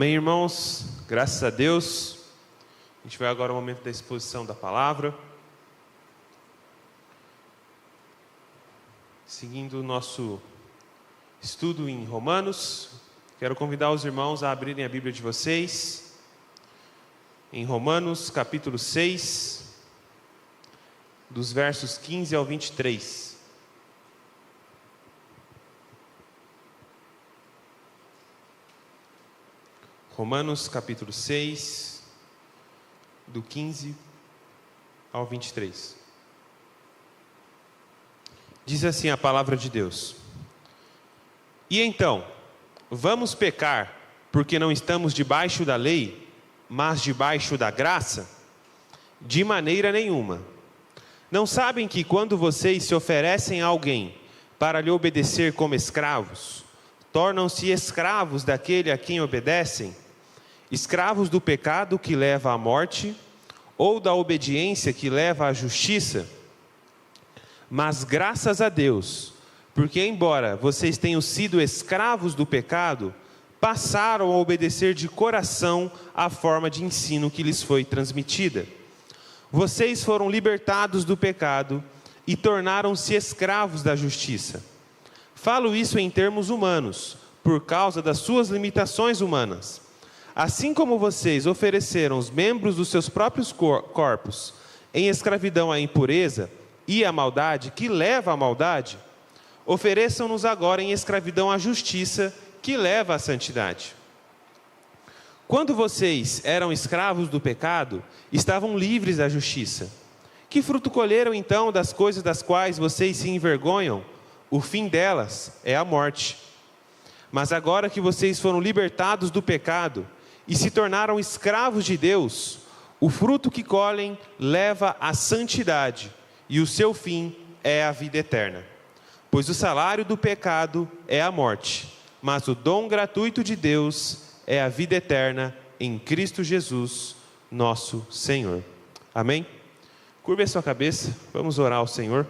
Amém, irmãos? Graças a Deus. A gente vai agora ao momento da exposição da palavra. Seguindo o nosso estudo em Romanos, quero convidar os irmãos a abrirem a Bíblia de vocês em Romanos capítulo 6, dos versos 15 ao 23. Romanos capítulo 6, do 15 ao 23. Diz assim a palavra de Deus: E então, vamos pecar porque não estamos debaixo da lei, mas debaixo da graça? De maneira nenhuma. Não sabem que quando vocês se oferecem a alguém para lhe obedecer como escravos, tornam-se escravos daquele a quem obedecem? Escravos do pecado que leva à morte, ou da obediência que leva à justiça? Mas graças a Deus, porque embora vocês tenham sido escravos do pecado, passaram a obedecer de coração à forma de ensino que lhes foi transmitida. Vocês foram libertados do pecado e tornaram-se escravos da justiça. Falo isso em termos humanos, por causa das suas limitações humanas. Assim como vocês ofereceram os membros dos seus próprios corpos em escravidão à impureza e à maldade que leva à maldade, ofereçam-nos agora em escravidão à justiça que leva à santidade. Quando vocês eram escravos do pecado, estavam livres da justiça. Que fruto colheram então das coisas das quais vocês se envergonham? O fim delas é a morte. Mas agora que vocês foram libertados do pecado e se tornaram escravos de Deus, o fruto que colhem leva à santidade, e o seu fim é a vida eterna. Pois o salário do pecado é a morte, mas o dom gratuito de Deus é a vida eterna em Cristo Jesus, nosso Senhor. Amém? Curve a sua cabeça, vamos orar ao Senhor.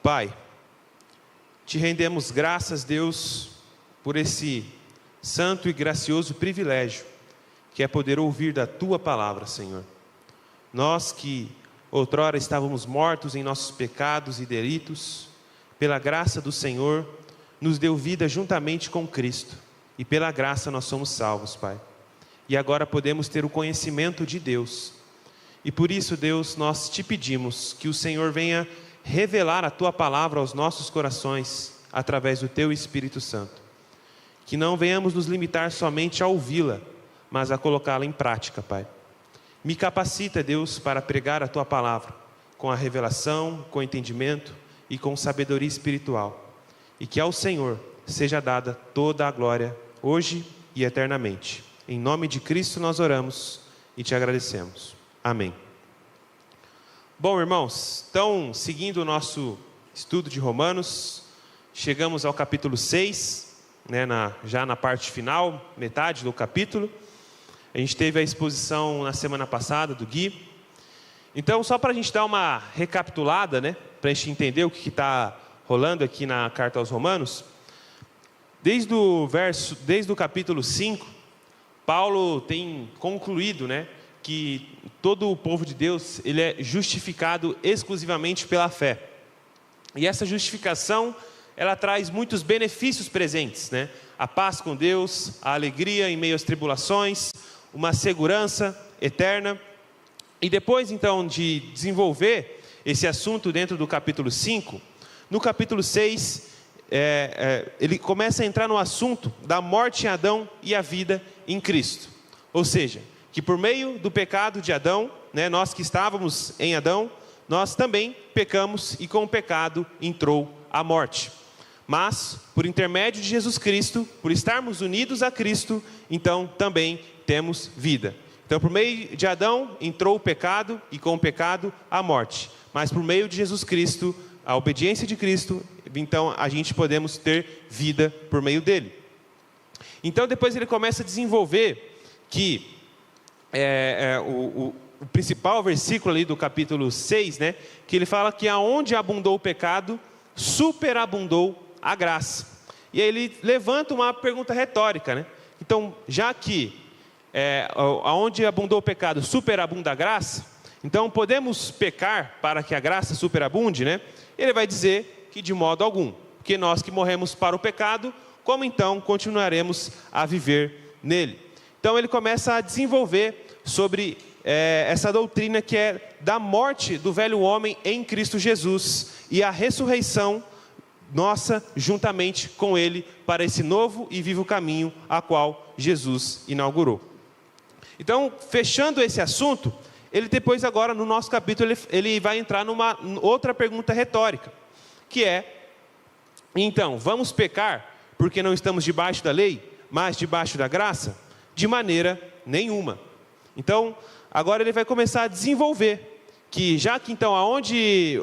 Pai, te rendemos graças, Deus, por esse santo e gracioso privilégio que é poder ouvir da Tua palavra, Senhor. Nós que outrora estávamos mortos em nossos pecados e delitos, pela graça do Senhor, nos deu vida juntamente com Cristo, e pela graça nós somos salvos, Pai. E agora podemos ter o conhecimento de Deus, e por isso, Deus, nós te pedimos que o Senhor venha revelar a Tua palavra aos nossos corações, através do Teu Espírito Santo. Que não venhamos nos limitar somente a ouvi-la, mas a colocá-la em prática, Pai. Me capacita, Deus, para pregar a Tua palavra, com a revelação, com entendimento e com sabedoria espiritual. E que ao Senhor seja dada toda a glória, hoje e eternamente. Em nome de Cristo nós oramos e te agradecemos. Amém. Bom, irmãos, então, seguindo o nosso estudo de Romanos, chegamos ao capítulo 6, já na parte final, metade do capítulo. A gente teve a exposição na semana passada do Gui. Então, só para a gente dar uma recapitulada, para a gente entender o que está rolando aqui na carta aos Romanos, desde o capítulo 5, Paulo tem concluído, que todo o povo de Deus ele é justificado exclusivamente pela fé. E essa justificação, ela traz muitos benefícios presentes, A paz com Deus, a alegria em meio às tribulações, uma segurança eterna. E depois, então, de desenvolver esse assunto dentro do capítulo 5, no capítulo 6, ele começa a entrar no assunto da morte em Adão e a vida em Cristo. Ou seja, que por meio do pecado de Adão, nós que estávamos em Adão, nós também pecamos e com o pecado entrou a morte. Mas, por intermédio de Jesus Cristo, por estarmos unidos a Cristo, então também temos vida. Então, por meio de Adão entrou o pecado e com o pecado a morte. Mas por meio de Jesus Cristo, a obediência de Cristo, então a gente podemos ter vida por meio dele. Então depois ele começa a desenvolver que o principal versículo ali do capítulo 6, que ele fala que aonde abundou o pecado, superabundou a graça. E aí ele levanta uma pergunta retórica, né? Então, já que aonde abundou o pecado, superabunda a graça, então podemos pecar para que a graça superabunde, né? Ele vai dizer que de modo algum, porque nós que morremos para o pecado, como então continuaremos a viver nele? Então ele começa a desenvolver sobre essa doutrina que é da morte do velho homem em Cristo Jesus e a ressurreição nossa juntamente com ele para esse novo e vivo caminho a qual Jesus inaugurou. Então, fechando esse assunto, ele depois agora no nosso capítulo ele vai entrar numa outra pergunta retórica, que é: então, vamos pecar porque não estamos debaixo da lei, mas debaixo da graça? De maneira nenhuma. Então, agora ele vai começar a desenvolver que já que então aonde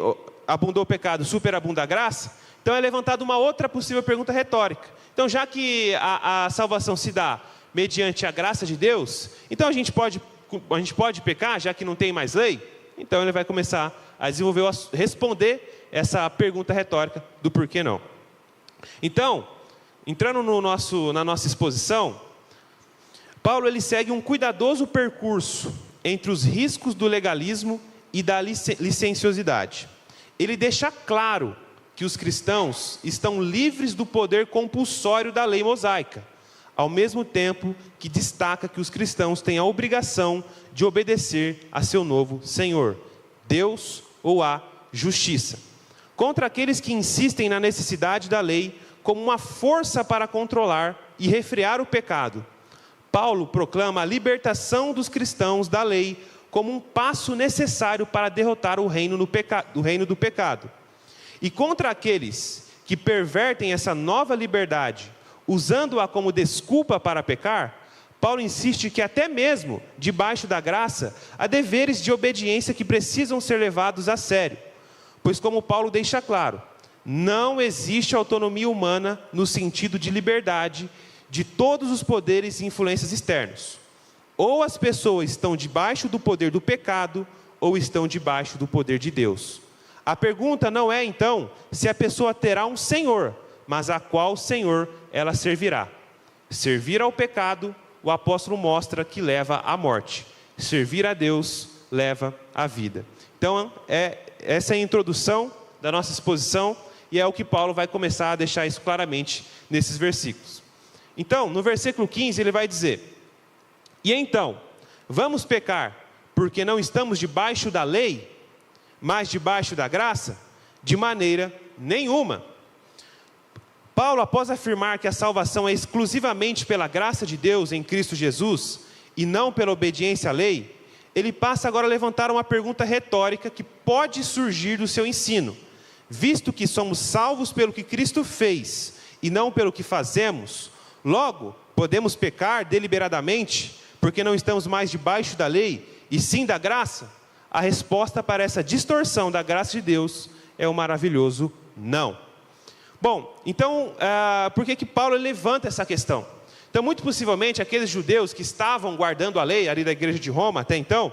abundou o pecado, superabunda a graça, então é levantada uma outra possível pergunta retórica. Então, já que a salvação se dá mediante a graça de Deus, então a gente pode pecar, já que não tem mais lei? Então ele vai começar a desenvolver, responder essa pergunta retórica do porquê não. Então, entrando na nossa exposição, Paulo ele segue um cuidadoso percurso entre os riscos do legalismo e da licenciosidade. Ele deixa claro que os cristãos estão livres do poder compulsório da lei mosaica, ao mesmo tempo que destaca que os cristãos têm a obrigação de obedecer a seu novo Senhor, Deus ou a justiça. Contra aqueles que insistem na necessidade da lei como uma força para controlar e refrear o pecado, Paulo proclama a libertação dos cristãos da lei como um passo necessário para derrotar o reino do pecado. E contra aqueles que pervertem essa nova liberdade, usando-a como desculpa para pecar, Paulo insiste que até mesmo debaixo da graça há deveres de obediência que precisam ser levados a sério. Pois como Paulo deixa claro, não existe autonomia humana no sentido de liberdade de todos os poderes e influências externos. Ou as pessoas estão debaixo do poder do pecado, ou estão debaixo do poder de Deus. A pergunta não é então se a pessoa terá um senhor, mas a qual senhor ela servirá. Servir ao pecado, o apóstolo mostra que leva à morte. Servir a Deus leva à vida. Então, essa é a introdução da nossa exposição e é o que Paulo vai começar a deixar isso claramente nesses versículos. Então, no versículo 15 ele vai dizer: e então, vamos pecar porque não estamos debaixo da lei, mas debaixo da graça? De maneira nenhuma. Paulo, após afirmar que a salvação é exclusivamente pela graça de Deus em Cristo Jesus, e não pela obediência à lei, ele passa agora a levantar uma pergunta retórica que pode surgir do seu ensino. Visto que somos salvos pelo que Cristo fez, e não pelo que fazemos, logo, podemos pecar deliberadamente, porque não estamos mais debaixo da lei, e sim da graça? A resposta para essa distorção da graça de Deus é o maravilhoso não. Bom, então, por que Paulo levanta essa questão? Então, muito possivelmente, aqueles judeus que estavam guardando a lei ali da igreja de Roma até então,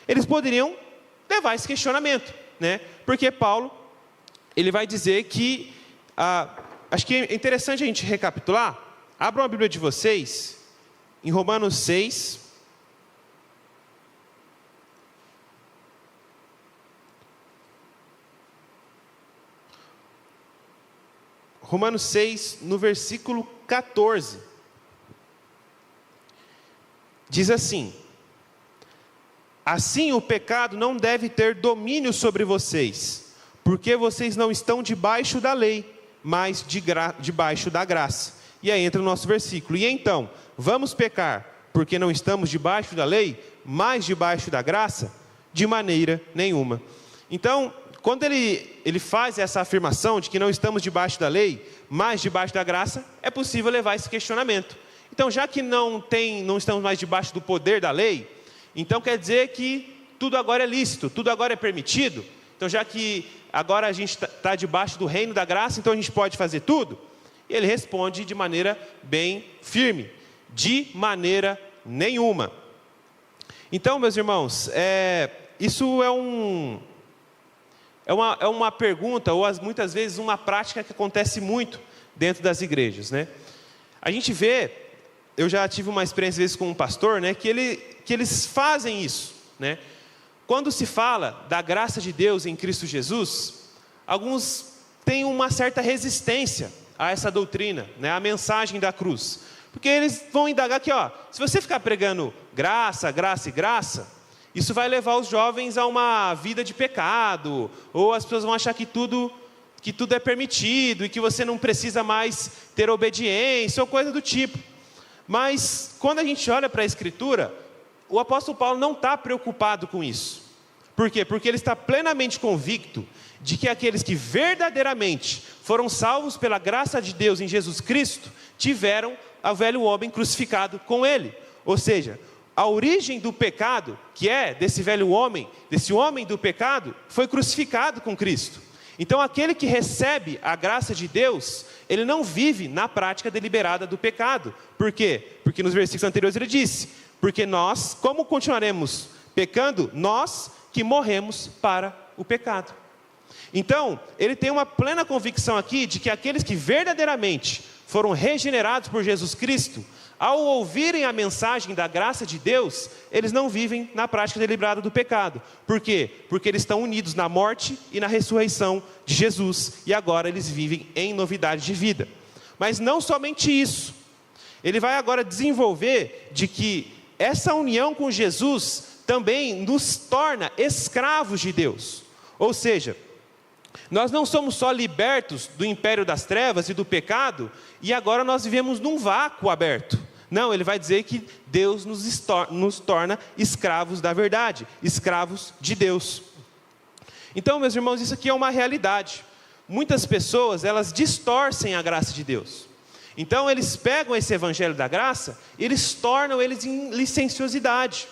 eles poderiam levar esse questionamento, né? Porque Paulo, ele vai dizer que, acho que é interessante a gente recapitular. Abram a Bíblia de vocês, em Romanos 6, Romanos 6, no versículo 14, diz assim: assim o pecado não deve ter domínio sobre vocês, porque vocês não estão debaixo da lei, mas debaixo da graça. E aí entra o nosso versículo: e então, vamos pecar porque não estamos debaixo da lei, mas debaixo da graça? De maneira nenhuma. Então, quando ele faz essa afirmação de que não estamos debaixo da lei, mas debaixo da graça, é possível levar esse questionamento. Então, já que não estamos mais debaixo do poder da lei, então quer dizer que tudo agora é lícito, tudo agora é permitido? Então, já que agora a gente está debaixo do reino da graça, então a gente pode fazer tudo? E ele responde de maneira bem firme: de maneira nenhuma. Então, meus irmãos, isso é uma pergunta, ou muitas vezes uma prática que acontece muito dentro das igrejas, né? A gente vê, eu já tive uma experiência às vezes com um pastor, né, que eles fazem isso, né? Quando se fala da graça de Deus em Cristo Jesus, alguns têm uma certa resistência a essa doutrina, né, a mensagem da cruz. Porque eles vão indagar aqui, se você ficar pregando graça, graça e graça, isso vai levar os jovens a uma vida de pecado, ou as pessoas vão achar que tudo é permitido e que você não precisa mais ter obediência ou coisa do tipo. Mas quando a gente olha para a Escritura, o apóstolo Paulo não está preocupado com isso. Por quê? Porque ele está plenamente convicto de que aqueles que verdadeiramente foram salvos pela graça de Deus em Jesus Cristo, tiveram o velho homem crucificado com ele. Ou seja, a origem do pecado, que é desse velho homem, desse homem do pecado, foi crucificado com Cristo. Então aquele que recebe a graça de Deus, ele não vive na prática deliberada do pecado. Por quê? Porque nos versículos anteriores ele disse: porque nós, como continuaremos pecando? Nós que morremos para o pecado. Então, ele tem uma plena convicção aqui de que aqueles que verdadeiramente foram regenerados por Jesus Cristo, ao ouvirem a mensagem da graça de Deus, eles não vivem na prática deliberada do pecado. Por quê? Porque eles estão unidos na morte e na ressurreição de Jesus, e agora eles vivem em novidade de vida. Mas não somente isso, ele vai agora desenvolver de que essa união com Jesus também nos torna escravos de Deus. Ou seja, nós não somos só libertos do império das trevas e do pecado, e agora nós vivemos num vácuo aberto. Não, ele vai dizer que Deus nos torna escravos da verdade, escravos de Deus. Então, meus irmãos, isso aqui é uma realidade. Muitas pessoas, elas distorcem a graça de Deus. Então, eles pegam esse evangelho da graça, e eles tornam eles em licenciosidade,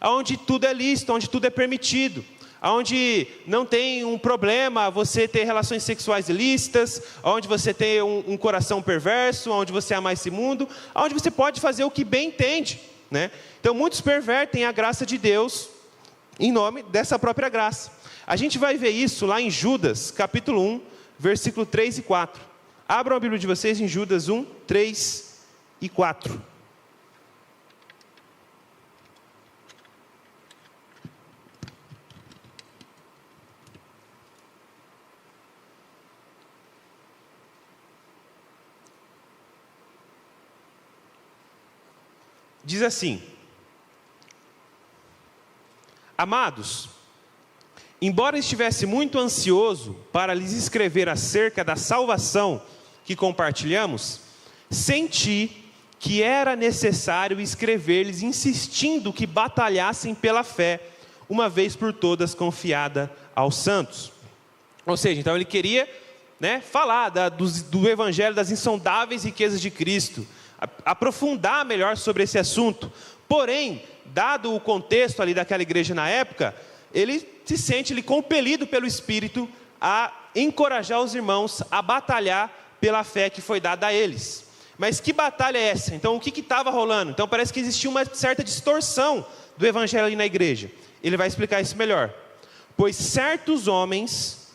onde tudo é lícito, onde tudo é permitido, onde não tem um problema você ter relações sexuais ilícitas, onde você tem um coração perverso, onde você ama esse mundo, onde você pode fazer o que bem entende, né? Então muitos pervertem a graça de Deus em nome dessa própria graça. A gente vai ver isso lá em Judas, capítulo 1, versículo 3 e 4. Abram a Bíblia de vocês em Judas 1, 3 e 4. Diz assim: amados, embora estivesse muito ansioso para lhes escrever acerca da salvação que compartilhamos, senti que era necessário escrever-lhes insistindo que batalhassem pela fé, uma vez por todas confiada aos santos. Ou seja, então ele queria, falar do evangelho, das insondáveis riquezas de Cristo, aprofundar melhor sobre esse assunto. Porém, dado o contexto ali daquela igreja na época, ele se sente compelido pelo Espírito a encorajar os irmãos a batalhar pela fé que foi dada a eles. Mas que batalha é essa? Então o que estava rolando? Então parece que existia uma certa distorção do evangelho ali na igreja. Ele vai explicar isso melhor. Pois certos homens,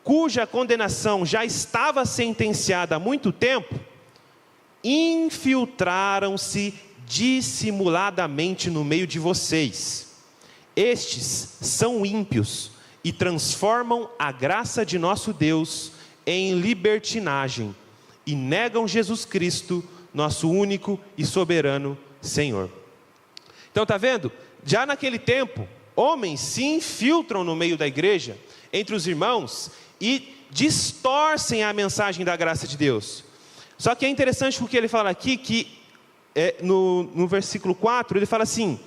cuja condenação já estava sentenciada há muito tempo, infiltraram-se dissimuladamente no meio de vocês. Estes são ímpios e transformam a graça de nosso Deus em libertinagem e negam Jesus Cristo, nosso único e soberano Senhor. Então está vendo? Já naquele tempo, homens se infiltram no meio da igreja, entre os irmãos, e distorcem a mensagem da graça de Deus. Só que é interessante porque ele fala aqui que, no versículo 4, ele fala assim: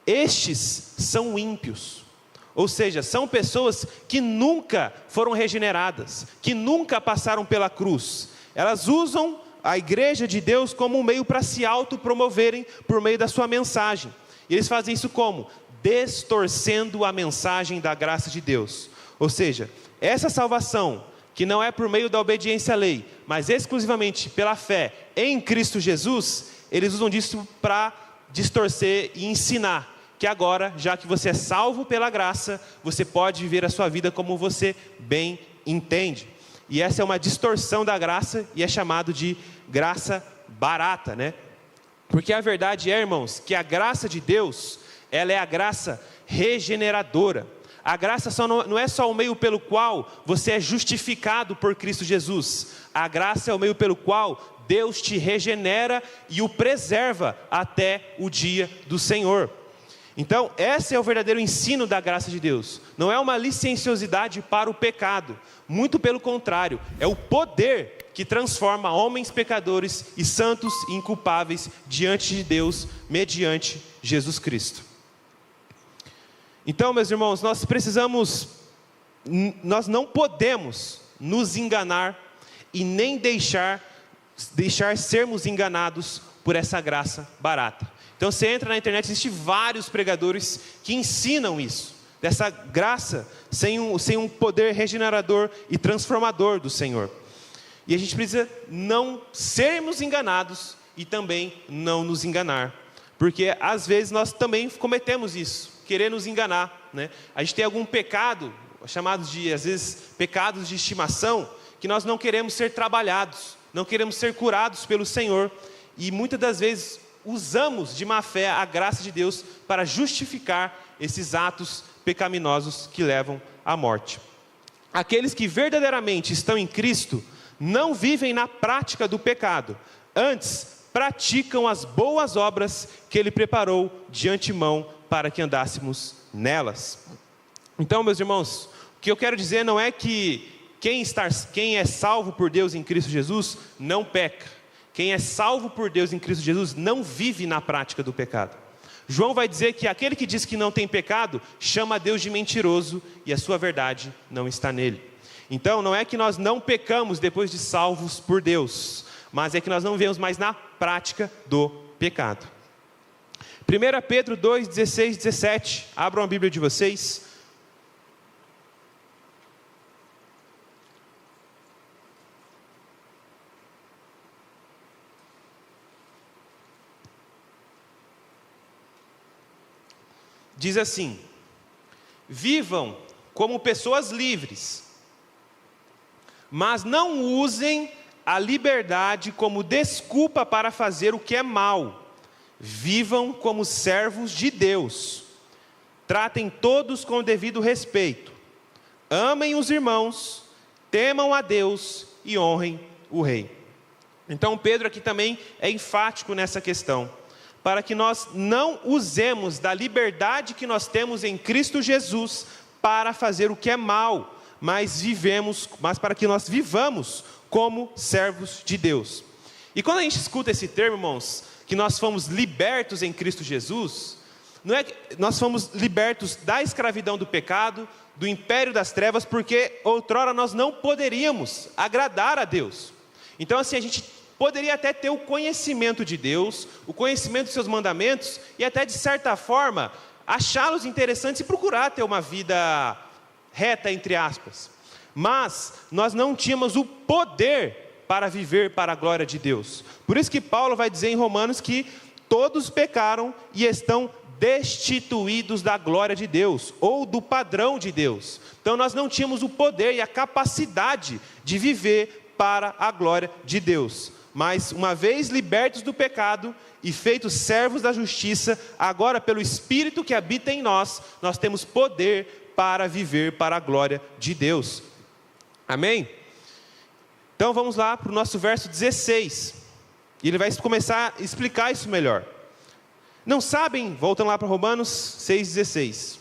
estes são ímpios. Ou seja, são pessoas que nunca foram regeneradas, que nunca passaram pela cruz. Elas usam a igreja de Deus como um meio para se autopromoverem por meio da sua mensagem. E eles fazem isso como? Distorcendo a mensagem da graça de Deus. Ou seja, essa salvação, que não é por meio da obediência à lei, mas exclusivamente pela fé em Cristo Jesus, eles usam disso para distorcer e ensinar que agora, já que você é salvo pela graça, você pode viver a sua vida como você bem entende. E essa é uma distorção da graça e é chamado de graça barata, né? Porque a verdade é, irmãos, que a graça de Deus, ela é a graça regeneradora. A graça não é só o meio pelo qual você é justificado por Cristo Jesus. A graça é o meio pelo qual Deus te regenera e o preserva até o dia do Senhor. Então, esse é o verdadeiro ensino da graça de Deus. Não é uma licenciosidade para o pecado. Muito pelo contrário, é o poder que transforma homens pecadores e santos e inculpáveis diante de Deus, mediante Jesus Cristo. Então, meus irmãos, nós não podemos nos enganar e nem deixar sermos enganados por essa graça barata. Então você entra na internet, existem vários pregadores que ensinam isso, dessa graça sem um poder regenerador e transformador do Senhor. E a gente precisa não sermos enganados e também não nos enganar, porque às vezes nós também cometemos isso, querer nos enganar, né? A gente tem algum pecado, chamados de, às vezes, pecados de estimação, que nós não queremos ser trabalhados, não queremos ser curados pelo Senhor, e muitas das vezes usamos de má fé a graça de Deus para justificar esses atos pecaminosos que levam à morte. Aqueles que verdadeiramente estão em Cristo não vivem na prática do pecado, antes praticam as boas obras que Ele preparou de antemão para que andássemos nelas. Então, meus irmãos, o que eu quero dizer não é que quem é salvo por Deus em Cristo Jesus não peca. Quem é salvo por Deus em Cristo Jesus não vive na prática do pecado. João vai dizer que aquele que diz que não tem pecado, chama Deus de mentiroso e a sua verdade não está nele. Então não é que nós não pecamos depois de salvos por Deus, mas é que nós não vivemos mais na prática do pecado. 1 Pedro 2, 16, 17, abram a Bíblia de vocês. Diz assim: vivam como pessoas livres, mas não usem a liberdade como desculpa para fazer o que é mal. Vivam como servos de Deus. Tratem todos com o devido respeito. Amem os irmãos, temam a Deus e honrem o rei. Então Pedro aqui também é enfático nessa questão, para que nós não usemos da liberdade que nós temos em Cristo Jesus para fazer o que é mal, mas para que nós vivamos como servos de Deus. E quando a gente escuta esse termo, irmãos, que nós fomos libertos em Cristo Jesus, não é que nós fomos libertos da escravidão do pecado, do império das trevas, porque outrora nós não poderíamos agradar a Deus. Então assim, a gente poderia até ter o conhecimento de Deus, o conhecimento dos seus mandamentos, e até de certa forma, achá-los interessantes e procurar ter uma vida reta, entre aspas. Mas nós não tínhamos o poder para viver para a glória de Deus. Por isso que Paulo vai dizer em Romanos que todos pecaram e estão destituídos da glória de Deus, ou do padrão de Deus. Então nós não tínhamos o poder e a capacidade de viver para a glória de Deus. Mas uma vez libertos do pecado e feitos servos da justiça, agora pelo Espírito que habita em nós, nós temos poder para viver para a glória de Deus. Amém? Então vamos lá para o nosso verso 16. E ele vai começar a explicar isso melhor. Não sabem, voltando lá para Romanos 6,16.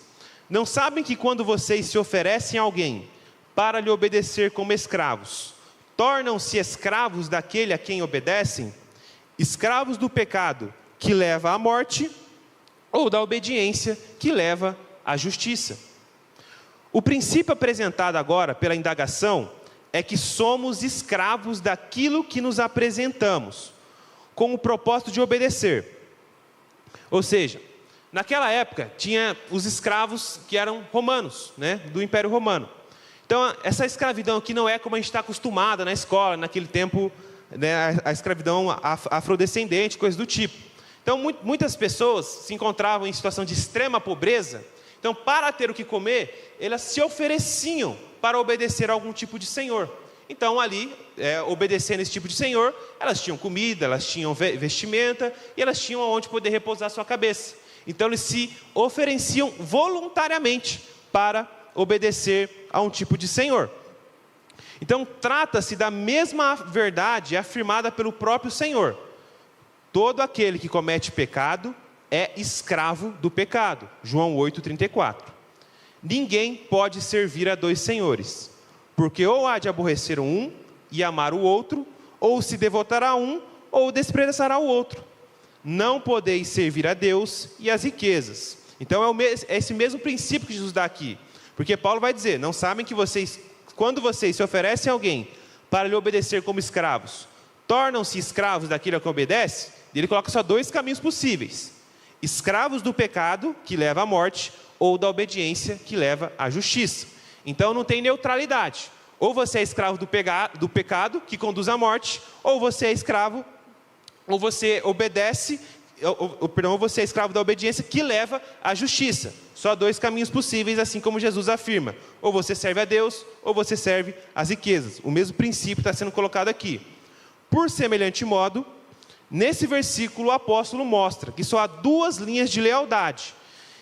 Não sabem que quando vocês se oferecem a alguém para lhe obedecer como escravos, tornam-se escravos daquele a quem obedecem? Escravos do pecado que leva à morte, ou da obediência que leva à justiça. O princípio apresentado agora pela indagação é que somos escravos daquilo que nos apresentamos, com o propósito de obedecer. Ou seja, naquela época tinha os escravos que eram romanos, né, do Império Romano. Então essa escravidão aqui não é como a gente está acostumado na escola, naquele tempo, né, a escravidão afrodescendente, coisa do tipo. Então muitas pessoas se encontravam em situação de extrema pobreza. Então, para ter o que comer, elas se ofereciam para obedecer a algum tipo de senhor. Então ali, obedecendo esse tipo de senhor, elas tinham comida, elas tinham vestimenta e elas tinham onde poder repousar sua cabeça. Então eles se ofereciam voluntariamente para obedecer a um tipo de senhor. Então trata-se da mesma verdade afirmada pelo próprio Senhor. Todo aquele que comete pecado é escravo do pecado. João 8,34. Ninguém pode servir a dois senhores, porque ou há de aborrecer um e amar o outro, ou se devotará a um, ou desprezará o outro. Não podeis servir a Deus e às riquezas. Então é esse mesmo princípio que Jesus dá aqui. Porque Paulo vai dizer, não sabem que vocês, quando vocês se oferecem a alguém para lhe obedecer como escravos, tornam-se escravos daquilo a que obedece? Ele coloca só dois caminhos possíveis: escravos do pecado, que leva à morte, ou da obediência, que leva à justiça. Então não tem neutralidade. Ou você é escravo do pecado, que conduz à morte, ou você é escravo, ou você obedece, ou você é escravo da obediência, que leva à justiça. Só dois caminhos possíveis, assim como Jesus afirma. Ou você serve a Deus, ou você serve às riquezas. O mesmo princípio está sendo colocado aqui. Por semelhante modo, nesse versículo o apóstolo mostra que só há duas linhas de lealdade.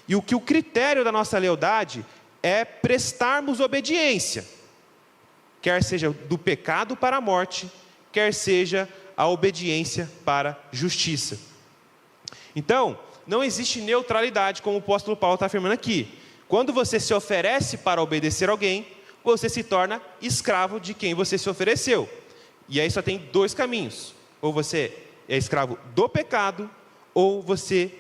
E o critério da nossa lealdade é prestarmos obediência. Quer seja do pecado para a morte, quer seja a obediência para a justiça. Então, não existe neutralidade, como o apóstolo Paulo está afirmando aqui. Quando você se oferece para obedecer alguém, você se torna escravo de quem você se ofereceu. E aí só tem dois caminhos: ou você é escravo do pecado, ou você,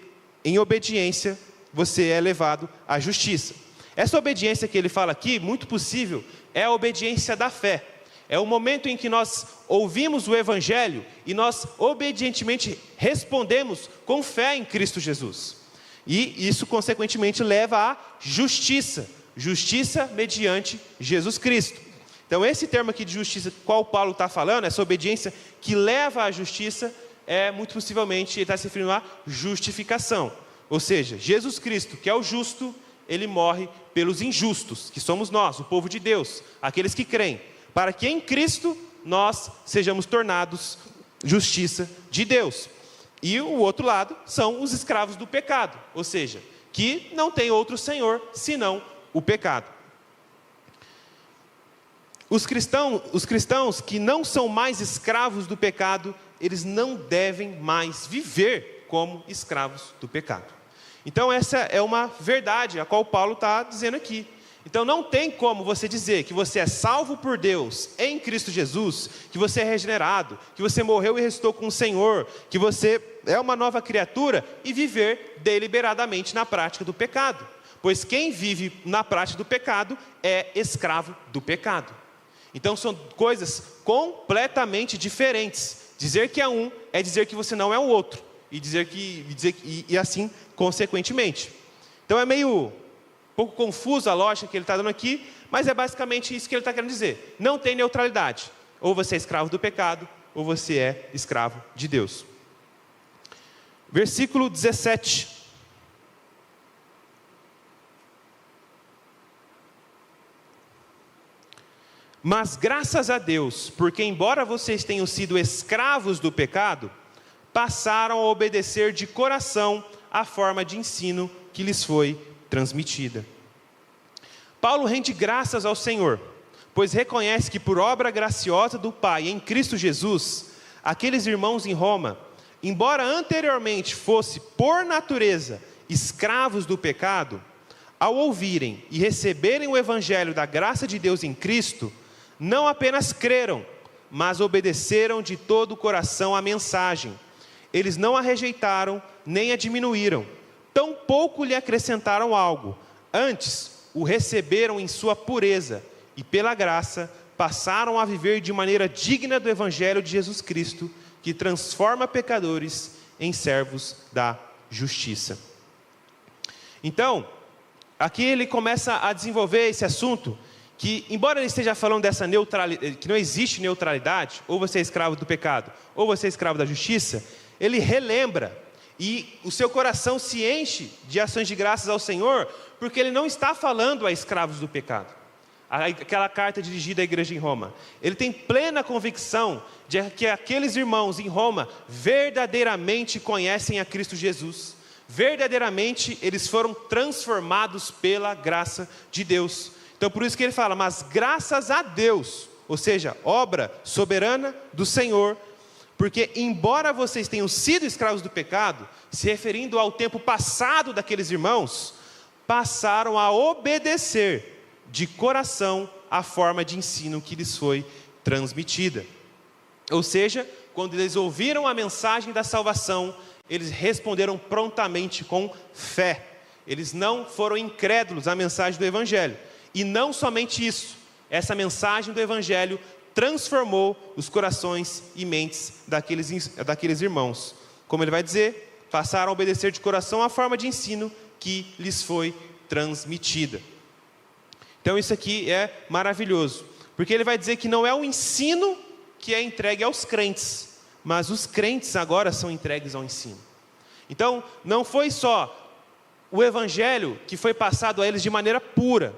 em obediência, você é levado à justiça. Essa obediência que ele fala aqui, muito possível, é a obediência da fé. É o momento em que nós ouvimos o Evangelho e nós obedientemente respondemos com fé em Cristo Jesus. E isso, consequentemente, leva à justiça. Justiça mediante Jesus Cristo. Então, esse termo aqui de justiça, qual Paulo está falando, essa obediência que leva à justiça, muito possivelmente, ele está se referindo à justificação. Ou seja, Jesus Cristo, que é o justo, ele morre pelos injustos, que somos nós, o povo de Deus, aqueles que creem, para que em Cristo nós sejamos tornados justiça de Deus. E o outro lado são os escravos do pecado, ou seja, que não tem outro senhor senão o pecado. Os cristãos que não são mais escravos do pecado, eles não devem mais viver como escravos do pecado. Então essa é uma verdade, a qual Paulo está dizendo aqui. Então não tem como você dizer que você é salvo por Deus em Cristo Jesus, que você é regenerado, que você morreu e ressuscitou com o Senhor, que você é uma nova criatura e viver deliberadamente na prática do pecado. Pois quem vive na prática do pecado é escravo do pecado. Então são coisas completamente diferentes. Dizer que é um é dizer que você não é o outro. E assim consequentemente. Então é meio um pouco confuso a lógica que ele está dando aqui, mas é basicamente isso que ele está querendo dizer. Não tem neutralidade. Ou você é escravo do pecado, ou você é escravo de Deus. Versículo 17. Mas graças a Deus, porque embora vocês tenham sido escravos do pecado, passaram a obedecer de coração a forma de ensino que lhes foi transmitida. Paulo rende graças ao Senhor, pois reconhece que por obra graciosa do Pai em Cristo Jesus, aqueles irmãos em Roma, embora anteriormente fosse por natureza escravos do pecado, ao ouvirem e receberem o Evangelho da graça de Deus em Cristo, não apenas creram, mas obedeceram de todo o coração à mensagem. Eles não a rejeitaram, nem a diminuíram, tampouco lhe acrescentaram algo. Antes, o receberam em sua pureza, e pela graça, passaram a viver de maneira digna do Evangelho de Jesus Cristo, que transforma pecadores em servos da justiça. Então, aqui ele começa a desenvolver esse assunto, que embora ele esteja falando dessa neutralidade, que não existe neutralidade, ou você é escravo do pecado, ou você é escravo da justiça, ele relembra, e o seu coração se enche de ações de graças ao Senhor, porque ele não está falando a escravos do pecado. aquela carta dirigida à igreja em Roma. Ele tem plena convicção de que aqueles irmãos em Roma verdadeiramente conhecem a Cristo Jesus. Verdadeiramente eles foram transformados pela graça de Deus. Então por isso que ele fala, mas graças a Deus, ou seja, obra soberana do Senhor, porque embora vocês tenham sido escravos do pecado, se referindo ao tempo passado daqueles irmãos, passaram a obedecer de coração a forma de ensino que lhes foi transmitida. Ou seja, quando eles ouviram a mensagem da salvação, eles responderam prontamente com fé. Eles não foram incrédulos à mensagem do Evangelho. E não somente isso, essa mensagem do Evangelho transformou os corações e mentes daqueles irmãos. Como ele vai dizer, passaram a obedecer de coração a forma de ensino que lhes foi transmitida. Então isso aqui é maravilhoso, porque ele vai dizer que não é o ensino que é entregue aos crentes, mas os crentes agora são entregues ao ensino. Então não foi só o Evangelho que foi passado a eles de maneira pura,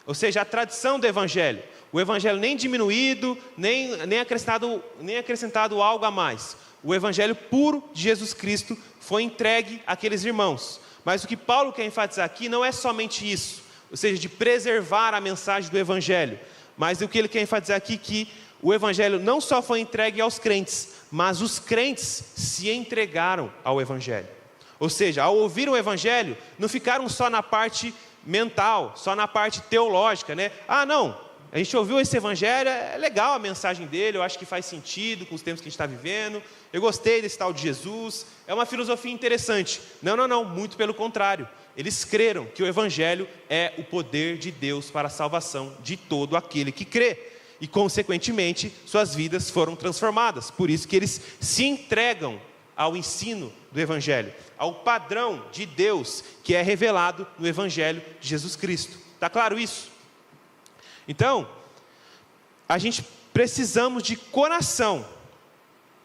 ou seja, a tradição do Evangelho, o Evangelho nem diminuído, nem acrescentado algo a mais. O Evangelho puro de Jesus Cristo foi entregue àqueles irmãos. Mas o que Paulo quer enfatizar aqui não é somente isso, ou seja, de preservar a mensagem do Evangelho, mas o que ele quer enfatizar aqui é que o Evangelho não só foi entregue aos crentes, mas os crentes se entregaram ao Evangelho. Ou seja, ao ouvir o Evangelho, não ficaram só na parte mental, só na parte teológica, né? Ah, não, a gente ouviu esse Evangelho, é legal a mensagem dele, eu acho que faz sentido com os tempos que a gente está vivendo, eu gostei desse tal de Jesus, é uma filosofia interessante. Não, muito pelo contrário. Eles creram que o Evangelho é o poder de Deus para a salvação de todo aquele que crê. E, consequentemente, suas vidas foram transformadas. Por isso que eles se entregam ao ensino do Evangelho, ao padrão de Deus que é revelado no Evangelho de Jesus Cristo. Está claro isso? Então, a gente precisamos de coração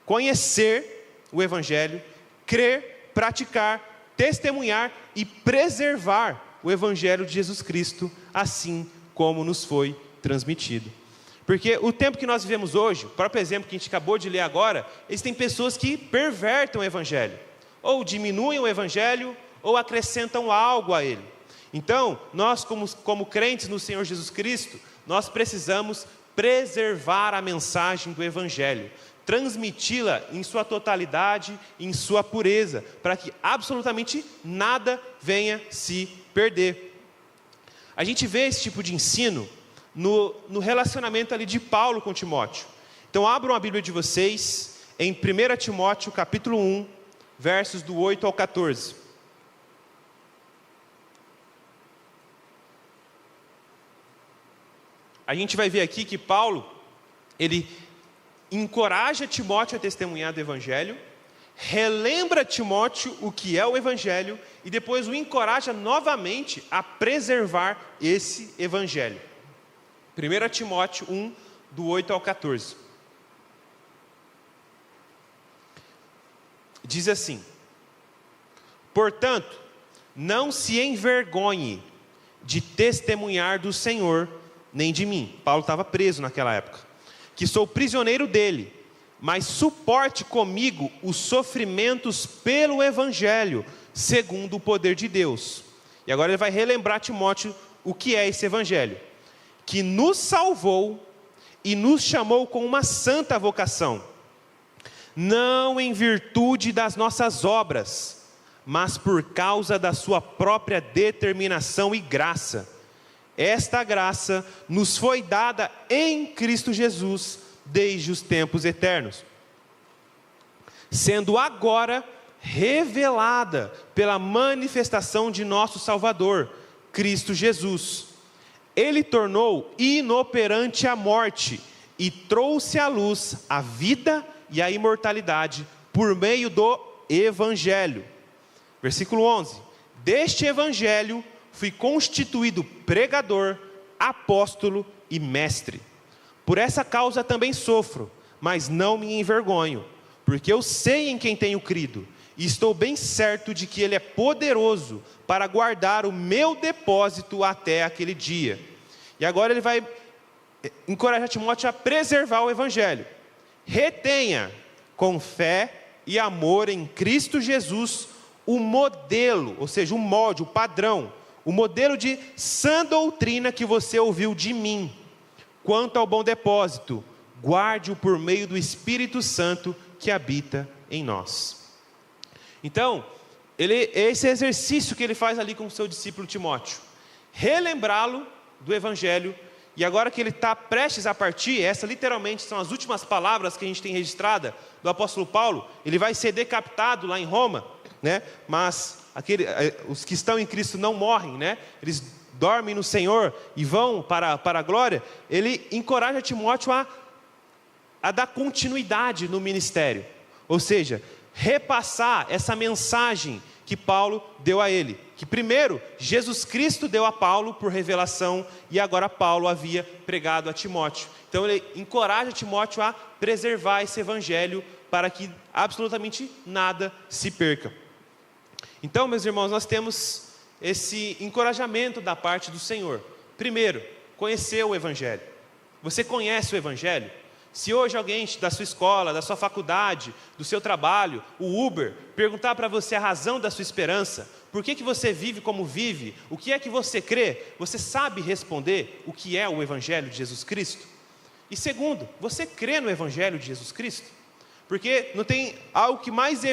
conhecer o Evangelho, crer, praticar, testemunhar e preservar o Evangelho de Jesus Cristo, assim como nos foi transmitido. Porque o tempo que nós vivemos hoje, o próprio exemplo que a gente acabou de ler agora, existem pessoas que pervertem o Evangelho, ou diminuem o Evangelho, ou acrescentam algo a ele. Então, nós como crentes no Senhor Jesus Cristo, nós precisamos preservar a mensagem do Evangelho, transmiti-la em sua totalidade, em sua pureza, para que absolutamente nada venha se perder. A gente vê esse tipo de ensino no relacionamento ali de Paulo com Timóteo. Então abram a Bíblia de vocês em 1 Timóteo capítulo 1, versos do 8 ao 14. A gente vai ver aqui que Paulo, ele encoraja Timóteo a testemunhar do Evangelho, relembra Timóteo o que é o Evangelho e depois o encoraja novamente a preservar esse Evangelho. 1 Timóteo 1, do 8 ao 14. Diz assim: portanto, não se envergonhe de testemunhar do Senhor, nem de mim. Paulo estava preso naquela época, que sou prisioneiro dele, mas suporte comigo os sofrimentos pelo Evangelho, segundo o poder de Deus. E agora ele vai relembrar Timóteo o que é esse Evangelho, que nos salvou e nos chamou com uma santa vocação, não em virtude das nossas obras, mas por causa da sua própria determinação e graça. Esta graça nos foi dada em Cristo Jesus desde os tempos eternos, sendo agora revelada pela manifestação de nosso Salvador, Cristo Jesus. Ele tornou inoperante a morte e trouxe à luz a vida e a imortalidade por meio do Evangelho. Versículo 11. Deste Evangelho fui constituído pregador, apóstolo e mestre. Por essa causa também sofro, mas não me envergonho, porque eu sei em quem tenho crido, e estou bem certo de que Ele é poderoso para guardar o meu depósito até aquele dia. E agora ele vai encorajar Timóteo a preservar o evangelho. Retenha com fé e amor em Cristo Jesus o modelo, ou seja, o molde, o padrão, o modelo de sã doutrina que você ouviu de mim. Quanto ao bom depósito, guarde-o por meio do Espírito Santo que habita em nós. Então, esse exercício que ele faz ali com o seu discípulo Timóteo, relembrá-lo do evangelho. E agora que ele está prestes a partir, essa literalmente são as últimas palavras que a gente tem registrada do apóstolo Paulo. Ele vai ser decapitado lá em Roma, né? Mas os que estão em Cristo não morrem, né? Eles dormem no Senhor e vão para a glória. Ele encoraja Timóteo a dar continuidade no ministério, ou seja, repassar essa mensagem que Paulo deu a ele, que primeiro Jesus Cristo deu a Paulo por revelação, e agora Paulo havia pregado a Timóteo. Então ele encoraja Timóteo a preservar esse evangelho para que absolutamente nada se perca. Então, meus irmãos, nós temos esse encorajamento da parte do Senhor. Primeiro, conhecer o evangelho. Você conhece o evangelho? Se hoje alguém da sua escola, da sua faculdade, do seu trabalho, o Uber, perguntar para você a razão da sua esperança, por que você vive como vive, o que é que você crê, você sabe responder o que é o Evangelho de Jesus Cristo? E segundo, você crê no Evangelho de Jesus Cristo? Porque não tem algo que mais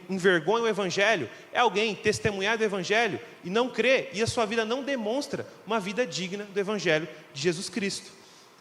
envergonha o Evangelho, é alguém testemunhar do Evangelho e não crer, e a sua vida não demonstra uma vida digna do Evangelho de Jesus Cristo.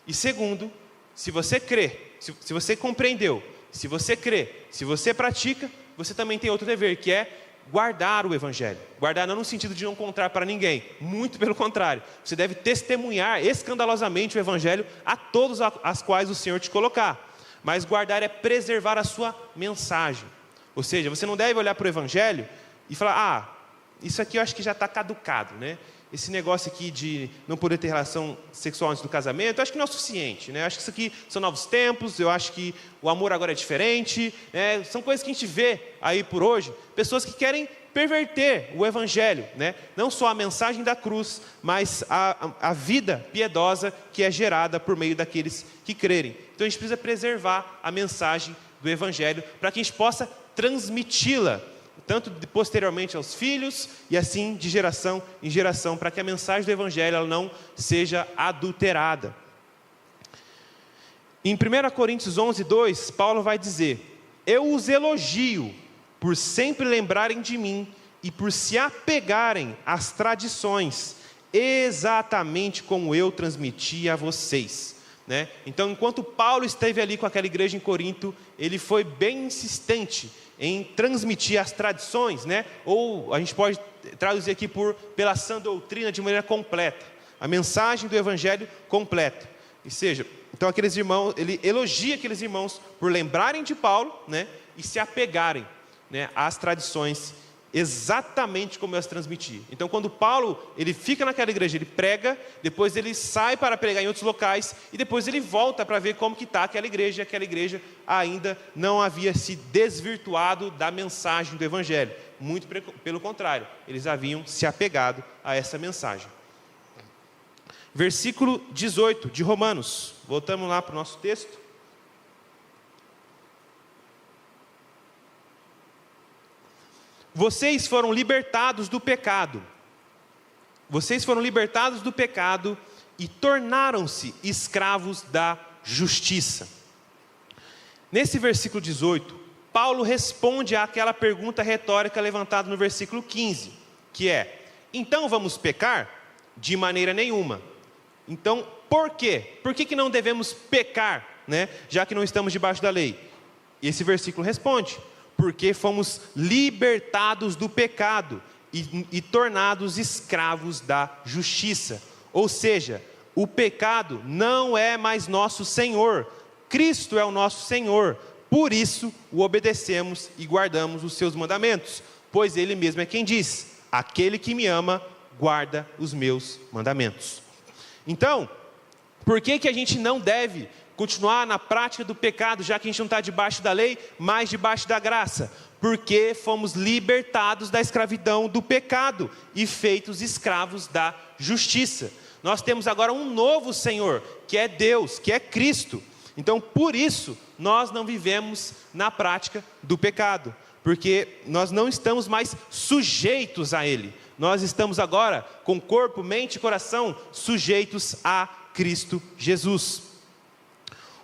E segundo, se você crê, se você compreendeu, se você crê, se você pratica, você também tem outro dever, que é guardar o evangelho. Guardar não no sentido de não contar para ninguém, muito pelo contrário. Você deve testemunhar escandalosamente o evangelho a todos as quais o Senhor te colocar. Mas guardar é preservar a sua mensagem. Ou seja, você não deve olhar para o evangelho e falar, isso aqui eu acho que já está caducado, né? Esse negócio aqui de não poder ter relação sexual antes do casamento, eu acho que não é o suficiente, né? Eu acho que isso aqui são novos tempos, eu acho que o amor agora é diferente, né? São coisas que a gente vê aí por hoje, pessoas que querem perverter o evangelho, né? Não só a mensagem da cruz, mas a vida piedosa que é gerada por meio daqueles que crerem. Então a gente precisa preservar a mensagem do evangelho para que a gente possa transmiti-la tanto posteriormente aos filhos, e assim de geração em geração, para que a mensagem do evangelho ela não seja adulterada. Em 1 Coríntios 11:2, Paulo vai dizer: eu os elogio por sempre lembrarem de mim e por se apegarem às tradições, exatamente como eu transmiti a vocês. Né? Então, enquanto Paulo esteve ali com aquela igreja em Corinto, ele foi bem insistente em transmitir as tradições, né? Ou a gente pode traduzir aqui pela sã doutrina de maneira completa, a mensagem do evangelho completa. Ou seja, então aqueles irmãos, ele elogia aqueles irmãos por lembrarem de Paulo, né? E se apegarem, né, às tradições exatamente como eu as transmiti. Então quando Paulo ele fica naquela igreja, ele prega, depois ele sai para pregar em outros locais e depois ele volta para ver como que está aquela igreja, e aquela igreja ainda não havia se desvirtuado da mensagem do evangelho, muito pelo contrário, eles haviam se apegado a essa mensagem. Versículo 18 de Romanos, voltamos lá para o nosso texto. Vocês foram libertados do pecado. Vocês foram libertados do pecado e tornaram-se escravos da justiça. Nesse versículo 18, Paulo responde àquela pergunta retórica levantada no versículo 15, que é: então vamos pecar? De maneira nenhuma. Então, por quê? Por que não devemos pecar, né? Já que não estamos debaixo da lei? E esse versículo responde: porque fomos libertados do pecado e tornados escravos da justiça. Ou seja, o pecado não é mais nosso Senhor, Cristo é o nosso Senhor, por isso o obedecemos e guardamos os seus mandamentos, pois Ele mesmo é quem diz: aquele que me ama, guarda os meus mandamentos. Então, por que a gente não deve continuar na prática do pecado, já que a gente não está debaixo da lei, mas debaixo da graça? Porque fomos libertados da escravidão do pecado e feitos escravos da justiça. Nós temos agora um novo Senhor, que é Deus, que é Cristo. Então, por isso, nós não vivemos na prática do pecado, porque nós não estamos mais sujeitos a ele. Nós estamos agora com corpo, mente e coração sujeitos a Cristo Jesus.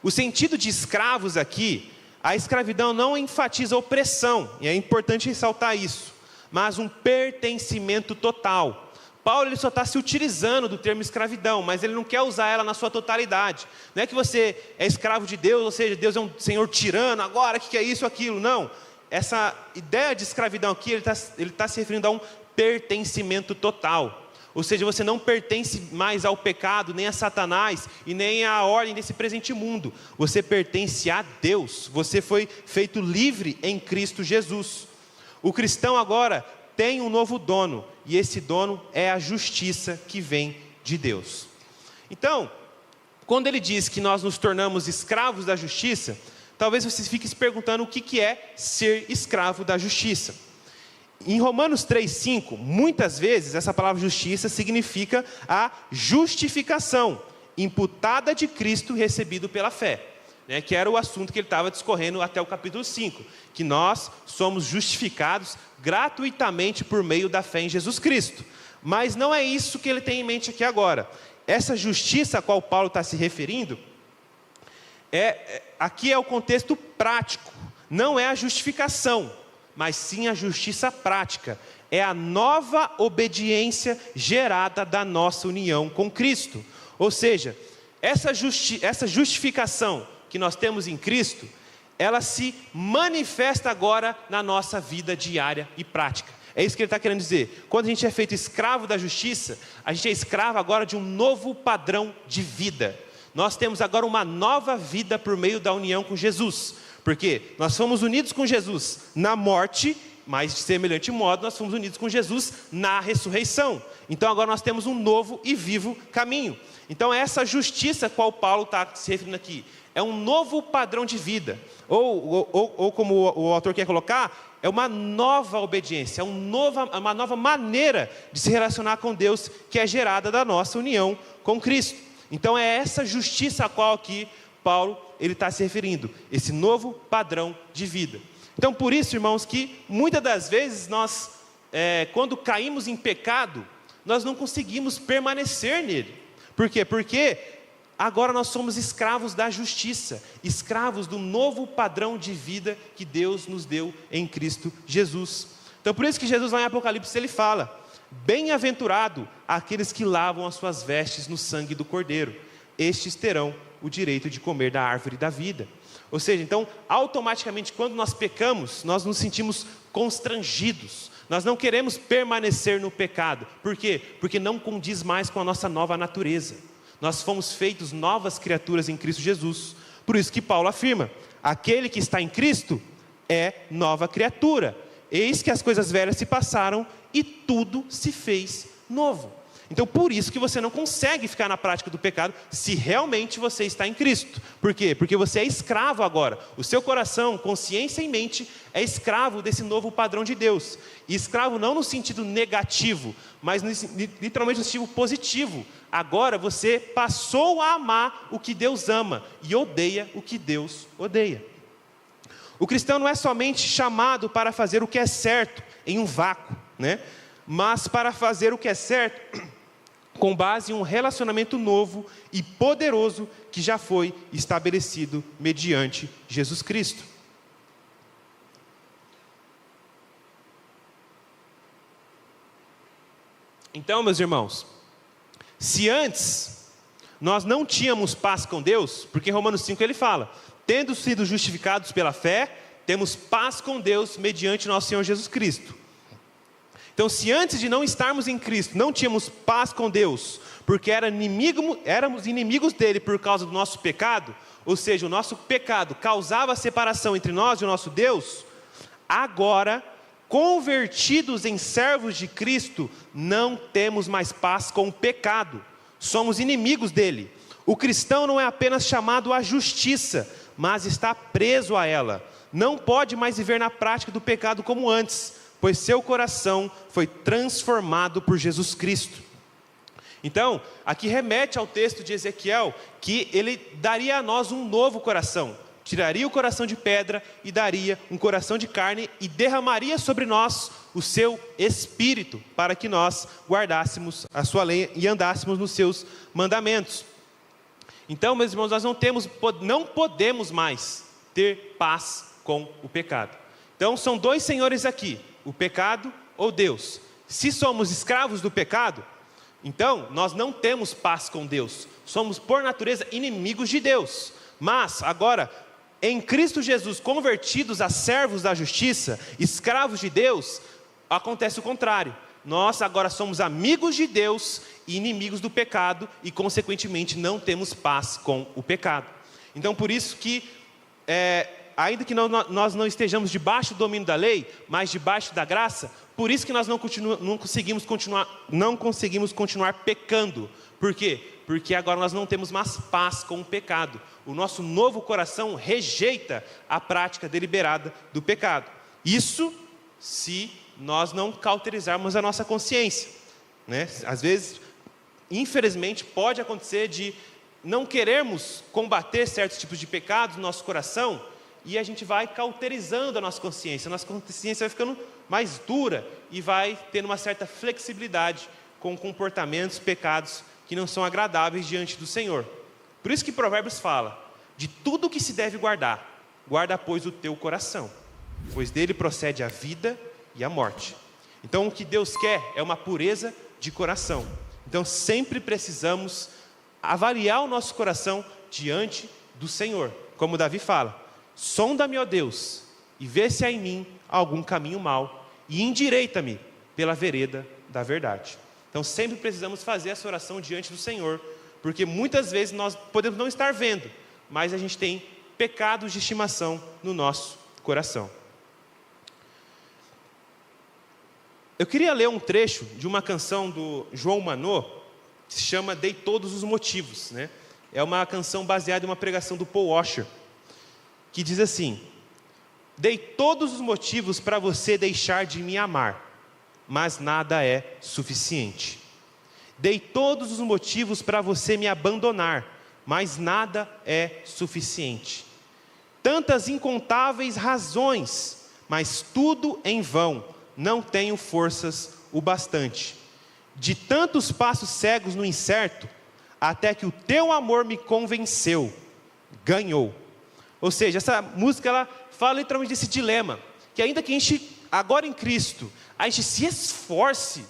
O sentido de escravos aqui, a escravidão não enfatiza opressão, e é importante ressaltar isso, mas um pertencimento total. Paulo ele só está se utilizando do termo escravidão, mas ele não quer usar ela na sua totalidade. Não é que você é escravo de Deus, ou seja, Deus é um Senhor tirano, agora o que é isso, aquilo, não. Essa ideia de escravidão aqui, ele tá se referindo a um pertencimento total. Ou seja, você não pertence mais ao pecado, nem a Satanás, e nem à ordem desse presente mundo. Você pertence a Deus. Você foi feito livre em Cristo Jesus. O cristão agora tem um novo dono, e esse dono é a justiça que vem de Deus. Então, quando ele diz que nós nos tornamos escravos da justiça, talvez você fique se perguntando o que é ser escravo da justiça. Em Romanos 3,5, muitas vezes essa palavra justiça significa a justificação imputada de Cristo recebido pela fé, né, que era o assunto que ele estava discorrendo até o capítulo 5, que nós somos justificados gratuitamente por meio da fé em Jesus Cristo. Mas não é isso que ele tem em mente aqui agora. Essa justiça a qual Paulo está se referindo, aqui é o contexto prático, não é a justificação, mas sim a justiça prática, é a nova obediência gerada da nossa união com Cristo. Ou seja, essa justificação que nós temos em Cristo, ela se manifesta agora na nossa vida diária e prática. É isso que ele está querendo dizer. Quando a gente é feito escravo da justiça, a gente é escravo agora de um novo padrão de vida. Nós temos agora uma nova vida por meio da união com Jesus. Porque nós fomos unidos com Jesus na morte, mas de semelhante modo nós fomos unidos com Jesus na ressurreição. Então agora nós temos um novo e vivo caminho. Então essa justiça a qual Paulo está se referindo aqui, é um novo padrão de vida. Ou como o autor quer colocar, é uma nova obediência, uma nova maneira de se relacionar com Deus, que é gerada da nossa união com Cristo. Então é essa justiça a qual aqui Paulo ele está se referindo, esse novo padrão de vida. Então por isso, irmãos, que muitas das vezes nós, quando caímos em pecado, nós não conseguimos permanecer nele. Por quê? Porque agora nós somos escravos da justiça, escravos do novo padrão de vida que Deus nos deu em Cristo Jesus. Então por isso que Jesus lá em Apocalipse ele fala: bem-aventurado aqueles que lavam as suas vestes no sangue do Cordeiro, estes terão o direito de comer da árvore da vida. Ou seja, então, automaticamente, quando nós pecamos, nós nos sentimos constrangidos. Nós não queremos permanecer no pecado. Por quê? Porque não condiz mais com a nossa nova natureza. Nós fomos feitos novas criaturas em Cristo Jesus. Por isso que Paulo afirma: aquele que está em Cristo é nova criatura. Eis que as coisas velhas se passaram e tudo se fez novo. Então por isso que você não consegue ficar na prática do pecado se realmente você está em Cristo. Por quê? Porque você é escravo agora. O seu coração, consciência e mente é escravo desse novo padrão de Deus. E escravo não no sentido negativo, mas literalmente no sentido positivo. Agora você passou a amar o que Deus ama e odeia o que Deus odeia. O cristão não é somente chamado para fazer o que é certo em um vácuo, né? Mas para fazer o que é certo com base em um relacionamento novo e poderoso que já foi estabelecido mediante Jesus Cristo. Então, meus irmãos, se antes nós não tínhamos paz com Deus, porque em Romanos 5 ele fala: tendo sido justificados pela fé, temos paz com Deus mediante nosso Senhor Jesus Cristo. Então, se antes de não estarmos em Cristo, não tínhamos paz com Deus, porque éramos inimigos dele por causa do nosso pecado, ou seja, o nosso pecado causava separação entre nós e o nosso Deus, agora, convertidos em servos de Cristo, não temos mais paz com o pecado, somos inimigos dele. O cristão não é apenas chamado à justiça, mas está preso a ela, não pode mais viver na prática do pecado como antes, pois seu coração foi transformado por Jesus Cristo. Então, aqui remete ao texto de Ezequiel, que ele daria a nós um novo coração. Tiraria o coração de pedra e daria um coração de carne e derramaria sobre nós o seu Espírito, para que nós guardássemos a sua lei e andássemos nos seus mandamentos. Então, meus irmãos, nós não podemos mais ter paz com o pecado. Então, são dois senhores aqui, o pecado ou Deus. Se somos escravos do pecado, então nós não temos paz com Deus. Somos, por natureza, inimigos de Deus. Mas, agora, em Cristo Jesus, convertidos a servos da justiça, escravos de Deus, acontece o contrário. Nós agora somos amigos de Deus e inimigos do pecado e, consequentemente, não temos paz com o pecado. Então, por isso que, ainda que nós não estejamos debaixo do domínio da lei, mas debaixo da graça, por isso que nós não conseguimos continuar pecando. Por quê? Porque agora nós não temos mais paz com o pecado. O nosso novo coração rejeita a prática deliberada do pecado. Isso se nós não cauterizarmos a nossa consciência, né? Às vezes, infelizmente, pode acontecer de não querermos combater certos tipos de pecados no nosso coração e a gente vai cauterizando a nossa consciência vai ficando mais dura e vai tendo uma certa flexibilidade com comportamentos, pecados que não são agradáveis diante do Senhor. Por isso que Provérbios fala, de tudo que se deve guardar, guarda pois o teu coração, pois dele procede a vida e a morte. Então o que Deus quer é uma pureza de coração. Então sempre precisamos avaliar o nosso coração diante do Senhor. Como Davi fala, sonda-me, ó Deus, e vê se há em mim algum caminho mau, e endireita-me pela vereda da verdade. Então sempre precisamos fazer essa oração diante do Senhor, porque muitas vezes nós podemos não estar vendo, mas a gente tem pecados de estimação no nosso coração. Eu queria ler um trecho de uma canção do João Manô, que se chama Dei Todos os Motivos, né? É uma canção baseada em uma pregação do Paul Washer, que diz assim: dei todos os motivos para você deixar de me amar, mas nada é suficiente. Dei todos os motivos para você me abandonar, mas nada é suficiente. Tantas incontáveis razões, mas tudo em vão, não tenho forças o bastante. De tantos passos cegos no incerto, até que o teu amor me convenceu, ganhou. Ou seja, essa música ela fala literalmente desse dilema, que ainda que a gente, agora em Cristo, a gente se esforce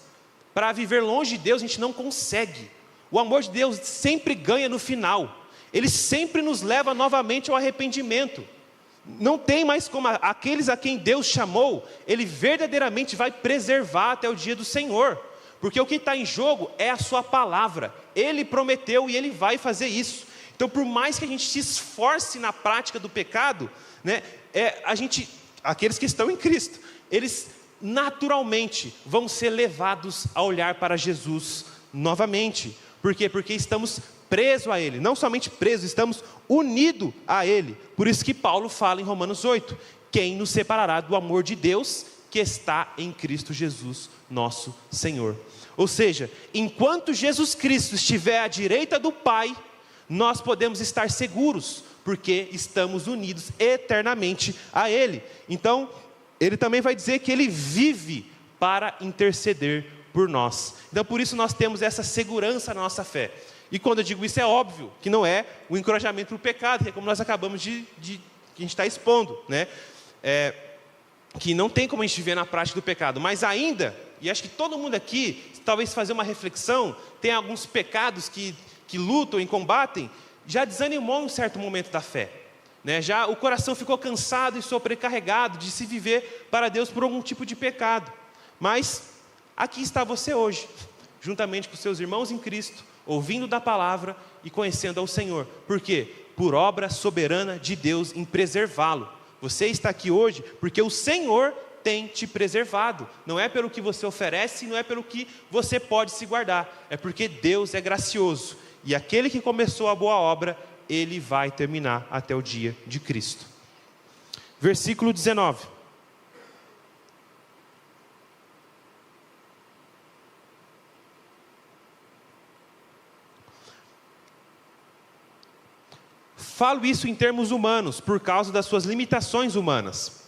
para viver longe de Deus, a gente não consegue. O amor de Deus sempre ganha no final. Ele sempre nos leva novamente ao arrependimento. Não tem mais como aqueles a quem Deus chamou, Ele verdadeiramente vai preservar até o dia do Senhor. Porque o que está em jogo é a sua palavra. Ele prometeu e Ele vai fazer isso. Então, por mais que a gente se esforce na prática do pecado, né, aqueles que estão em Cristo, eles naturalmente vão ser levados a olhar para Jesus novamente. Por quê? Porque estamos presos a Ele. Não somente presos, estamos unidos a Ele. Por isso que Paulo fala em Romanos 8, quem nos separará do amor de Deus que está em Cristo Jesus, nosso Senhor. Ou seja, enquanto Jesus Cristo estiver à direita do Pai, nós podemos estar seguros, porque estamos unidos eternamente a Ele. Então, Ele também vai dizer que Ele vive para interceder por nós. Então, por isso nós temos essa segurança na nossa fé. E quando eu digo isso, é óbvio que não é o encorajamento para o pecado, que é como nós acabamos que a gente está expondo, né? Que não tem como a gente viver na prática do pecado, mas ainda, e acho que todo mundo aqui, talvez fazer uma reflexão, tem alguns pecados que lutam e combatem, já desanimou em um certo momento da fé, né? Já o coração ficou cansado e sobrecarregado de se viver para Deus por algum tipo de pecado, mas aqui está você hoje, juntamente com seus irmãos em Cristo, ouvindo da palavra e conhecendo ao Senhor. Por quê? Por obra soberana de Deus em preservá-lo. Você está aqui hoje porque o Senhor tem te preservado. Não é pelo que você oferece, não é pelo que você pode se guardar. É porque Deus é gracioso. E aquele que começou a boa obra, Ele vai terminar até o dia de Cristo. Versículo 19. falo isso em termos humanos, por causa das suas limitações humanas.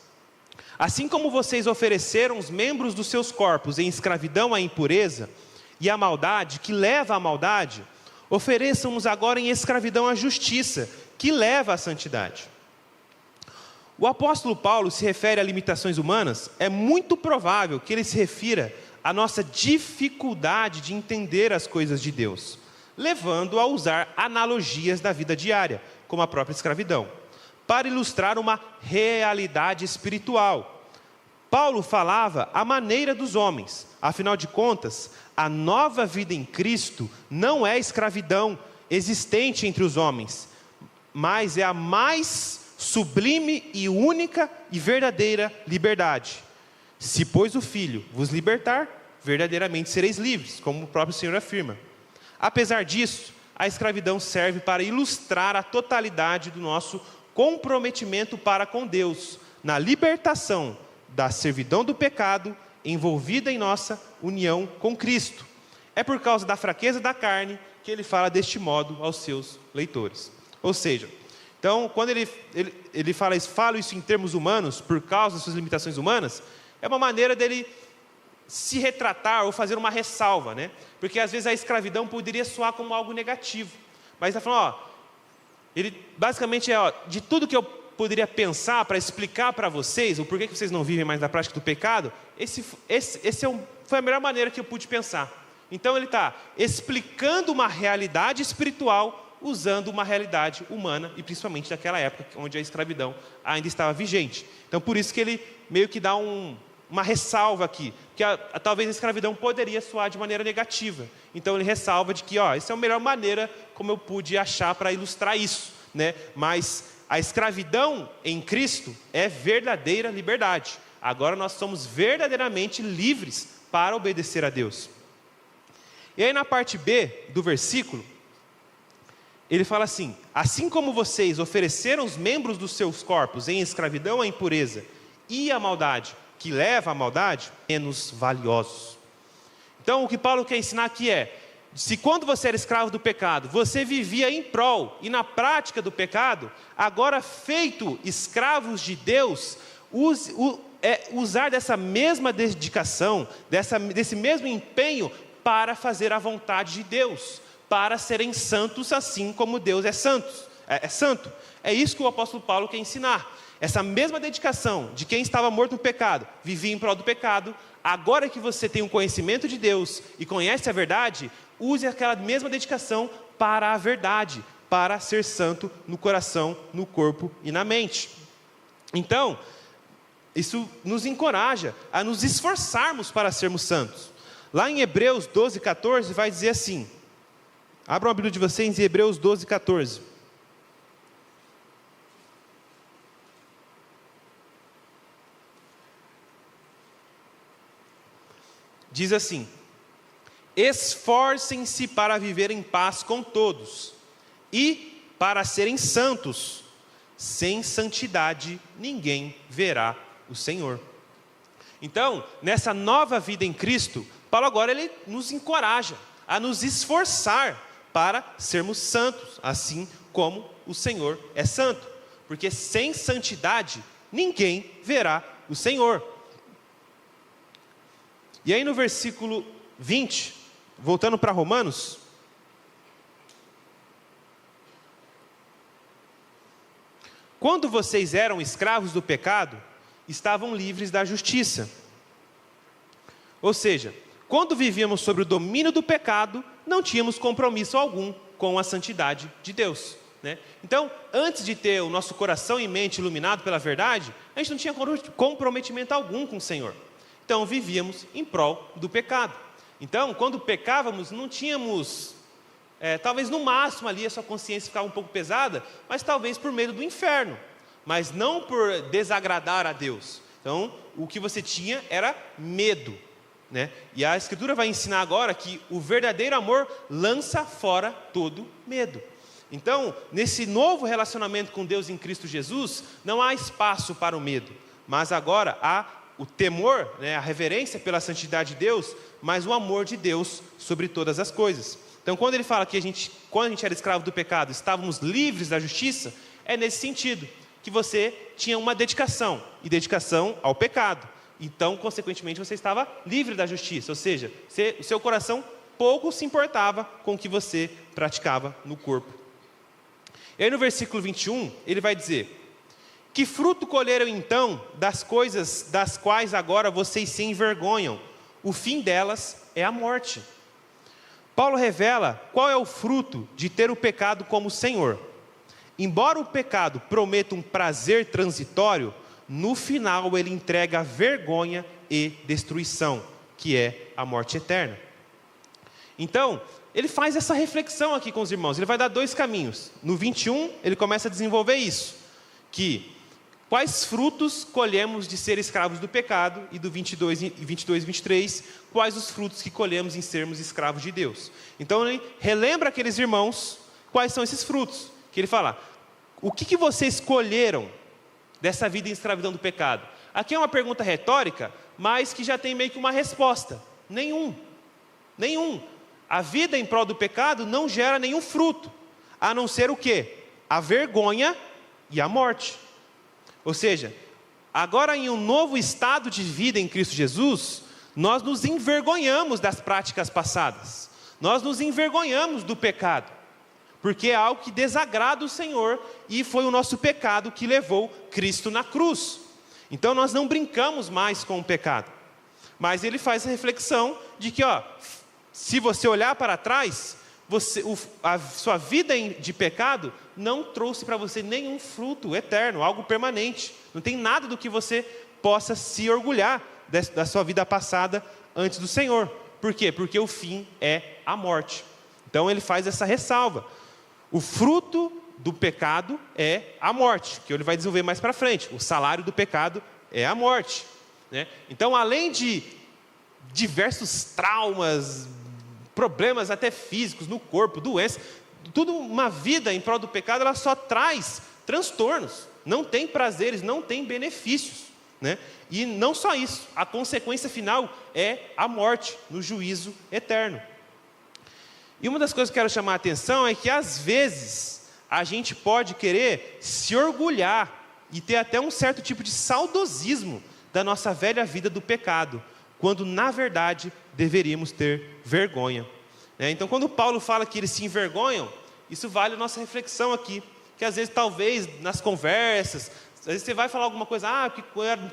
Assim como vocês ofereceram os membros dos seus corpos em escravidão à impureza e à maldade, que leva à maldade, ofereçam-nos agora em escravidão à justiça, que leva à santidade. O apóstolo Paulo se refere a limitações humanas, é muito provável que ele se refira à nossa dificuldade de entender as coisas de Deus, levando a usar analogias da vida diária, como a própria escravidão, para ilustrar uma realidade espiritual. Paulo falava à maneira dos homens, afinal de contas, a nova vida em Cristo não é escravidão existente entre os homens, mas é a mais sublime e única e verdadeira liberdade. Se, pois, o Filho vos libertar, verdadeiramente sereis livres, como o próprio Senhor afirma. Apesar disso, a escravidão serve para ilustrar a totalidade do nosso comprometimento para com Deus, na libertação da servidão do pecado, envolvida em nossa união com Cristo. É por causa da fraqueza da carne que ele fala deste modo aos seus leitores. Ou seja, então, quando ele fala isso em termos humanos, por causa das suas limitações humanas, é uma maneira dele se retratar ou fazer uma ressalva, né? Porque às vezes a escravidão poderia soar como algo negativo. Mas ele está falando, ele basicamente de tudo que eu poderia pensar para explicar para vocês o porquê que vocês não vivem mais na prática do pecado, foi a melhor maneira que eu pude pensar. Então ele está explicando uma realidade espiritual usando uma realidade humana, e principalmente daquela época onde a escravidão ainda estava vigente. Então por isso que ele meio que dá uma ressalva aqui, que talvez a escravidão poderia soar de maneira negativa. Então ele ressalva de que essa é a melhor maneira como eu pude achar para ilustrar isso, né? Mas a escravidão em Cristo é verdadeira liberdade. Agora nós somos verdadeiramente livres para obedecer a Deus. E aí na parte B do versículo, ele fala assim: assim como vocês ofereceram os membros dos seus corpos em escravidão à impureza e à maldade, que leva à maldade, menos valiosos. Então o que Paulo quer ensinar aqui é, se quando você era escravo do pecado, você vivia em prol e na prática do pecado, agora feito escravos de Deus, usar dessa mesma dedicação, desse mesmo empenho para fazer a vontade de Deus, para serem santos assim como Deus é santo. É isso que o apóstolo Paulo quer ensinar. Essa mesma dedicação de quem estava morto no pecado, vivia em prol do pecado, agora que você tem um conhecimento de Deus e conhece a verdade, use aquela mesma dedicação para a verdade, para ser santo no coração, no corpo e na mente. Então, isso nos encoraja a nos esforçarmos para sermos santos. Lá em Hebreus 12, 14 vai dizer assim, abram a Bíblia de vocês em Hebreus 12, 14. Diz assim: esforcem-se para viver em paz com todos e para serem santos. Sem santidade ninguém verá o Senhor. Então, nessa nova vida em Cristo, Paulo agora ele nos encoraja a nos esforçar para sermos santos, assim como o Senhor é santo. Porque sem santidade ninguém verá o Senhor. E aí no versículo 20, voltando para Romanos, quando vocês eram escravos do pecado, estavam livres da justiça. Ou seja, quando vivíamos sob o domínio do pecado, não tínhamos compromisso algum com a santidade de Deus, né? Então, antes de ter o nosso coração e mente iluminado pela verdade, a gente não tinha comprometimento algum com o Senhor. Então, vivíamos em prol do pecado. Então, quando pecávamos, não tínhamos, talvez no máximo ali a sua consciência ficava um pouco pesada, mas talvez por medo do inferno, mas não por desagradar a Deus. Então, o que você tinha era medo, né? E a Escritura vai ensinar agora que o verdadeiro amor lança fora todo medo. Então, nesse novo relacionamento com Deus em Cristo Jesus, não há espaço para o medo, mas agora há o temor, né, a reverência pela santidade de Deus, mas o amor de Deus sobre todas as coisas. Então, quando ele fala que quando a gente era escravo do pecado, estávamos livres da justiça, é nesse sentido, que você tinha uma dedicação, e dedicação ao pecado. Então, consequentemente, você estava livre da justiça, ou seja, o seu coração pouco se importava com o que você praticava no corpo. E aí no versículo 21, ele vai dizer: que fruto colheram então das coisas das quais agora vocês se envergonham? O fim delas é a morte. Paulo revela qual é o fruto de ter o pecado como Senhor. Embora o pecado prometa um prazer transitório, no final ele entrega vergonha e destruição, que é a morte eterna. Então, ele faz essa reflexão aqui com os irmãos. Ele vai dar 2 caminhos. No 21, ele começa a desenvolver isso. Que quais frutos colhemos de ser escravos do pecado? E do 22 e 23, quais os frutos que colhemos em sermos escravos de Deus? Então, ele relembra aqueles irmãos quais são esses frutos. Que ele fala: o que vocês escolheram dessa vida em escravidão do pecado? Aqui é uma pergunta retórica, mas que já tem meio que uma resposta. Nenhum. A vida em prol do pecado não gera nenhum fruto, a não ser o quê? A vergonha e a morte. Ou seja, agora em um novo estado de vida em Cristo Jesus, nós nos envergonhamos das práticas passadas. Nós nos envergonhamos do pecado, porque é algo que desagrada o Senhor, e foi o nosso pecado que levou Cristo na cruz. Então nós não brincamos mais com o pecado. Mas ele faz a reflexão de que, se você olhar para trás, a sua vida de pecado não trouxe para você nenhum fruto eterno, algo permanente. Não tem nada do que você possa se orgulhar da sua vida passada antes do Senhor. Por quê? Porque o fim é a morte. Então ele faz essa ressalva. O fruto do pecado é a morte, que ele vai desenvolver mais para frente. O salário do pecado é a morte, né? Então, além de diversos traumas, problemas até físicos no corpo, doenças, tudo, uma vida em prol do pecado, ela só traz transtornos, não tem prazeres, não tem benefícios, né? E não só isso, a consequência final é a morte, no juízo eterno. E uma das coisas que eu quero chamar a atenção é que às vezes a gente pode querer se orgulhar e ter até um certo tipo de saudosismo da nossa velha vida do pecado, quando na verdade deveríamos ter vergonha. Então, quando Paulo fala que eles se envergonham, isso vale a nossa reflexão aqui, que às vezes, talvez, nas conversas, às vezes você vai falar alguma coisa, porque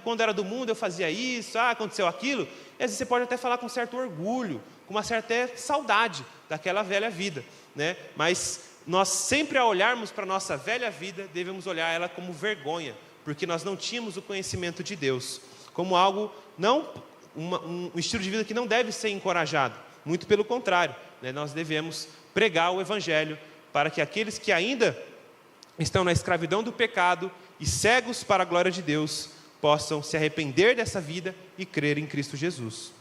quando era do mundo eu fazia isso, aconteceu aquilo, e às vezes você pode até falar com certo orgulho, com uma certa até saudade daquela velha vida, né? Mas nós sempre, ao olharmos para a nossa velha vida, devemos olhar ela como vergonha, porque nós não tínhamos o conhecimento de Deus, como algo, um estilo de vida que não deve ser encorajado, muito pelo contrário, né? Nós devemos pregar o Evangelho para que aqueles que ainda estão na escravidão do pecado e cegos para a glória de Deus, possam se arrepender dessa vida e crer em Cristo Jesus.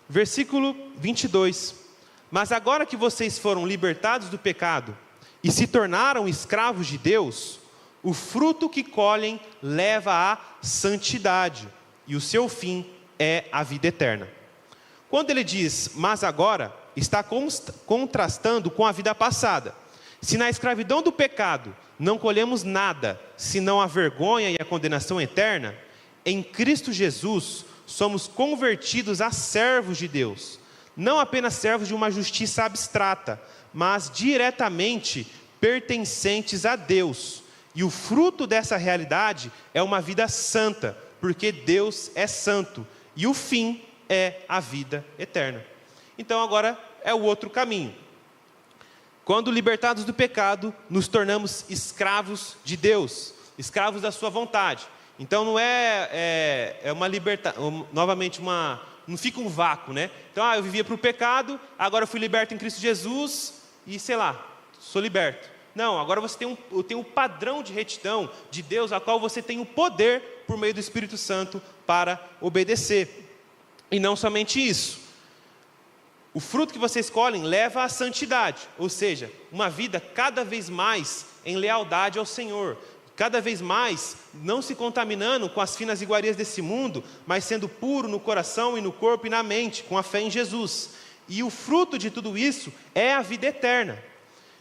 Versículo 22. Mas agora que vocês foram libertados do pecado e se tornaram escravos de Deus, o fruto que colhem leva à santidade, e o seu fim é a vida eterna. Quando ele diz, mas agora, está contrastando com a vida passada. Se na escravidão do pecado não colhemos nada, senão a vergonha e a condenação eterna, em Cristo Jesus somos convertidos a servos de Deus, não apenas servos de uma justiça abstrata, mas diretamente pertencentes a Deus. E o fruto dessa realidade é uma vida santa, porque Deus é santo, e o fim é a vida eterna. Então agora é o outro caminho. Quando libertados do pecado, nos tornamos escravos de Deus, escravos da sua vontade. Então não é uma libertação, novamente não fica um vácuo, né? Então, eu vivia para o pecado, agora eu fui liberto em Cristo Jesus e, sou liberto. Não, agora você tem um padrão de retidão de Deus, a qual você tem o poder, por meio do Espírito Santo, para obedecer. E não somente isso. O fruto que vocês escolhem leva à santidade, ou seja, uma vida cada vez mais em lealdade ao Senhor, cada vez mais não se contaminando com as finas iguarias desse mundo, mas sendo puro no coração e no corpo e na mente, com a fé em Jesus. E o fruto de tudo isso é a vida eterna.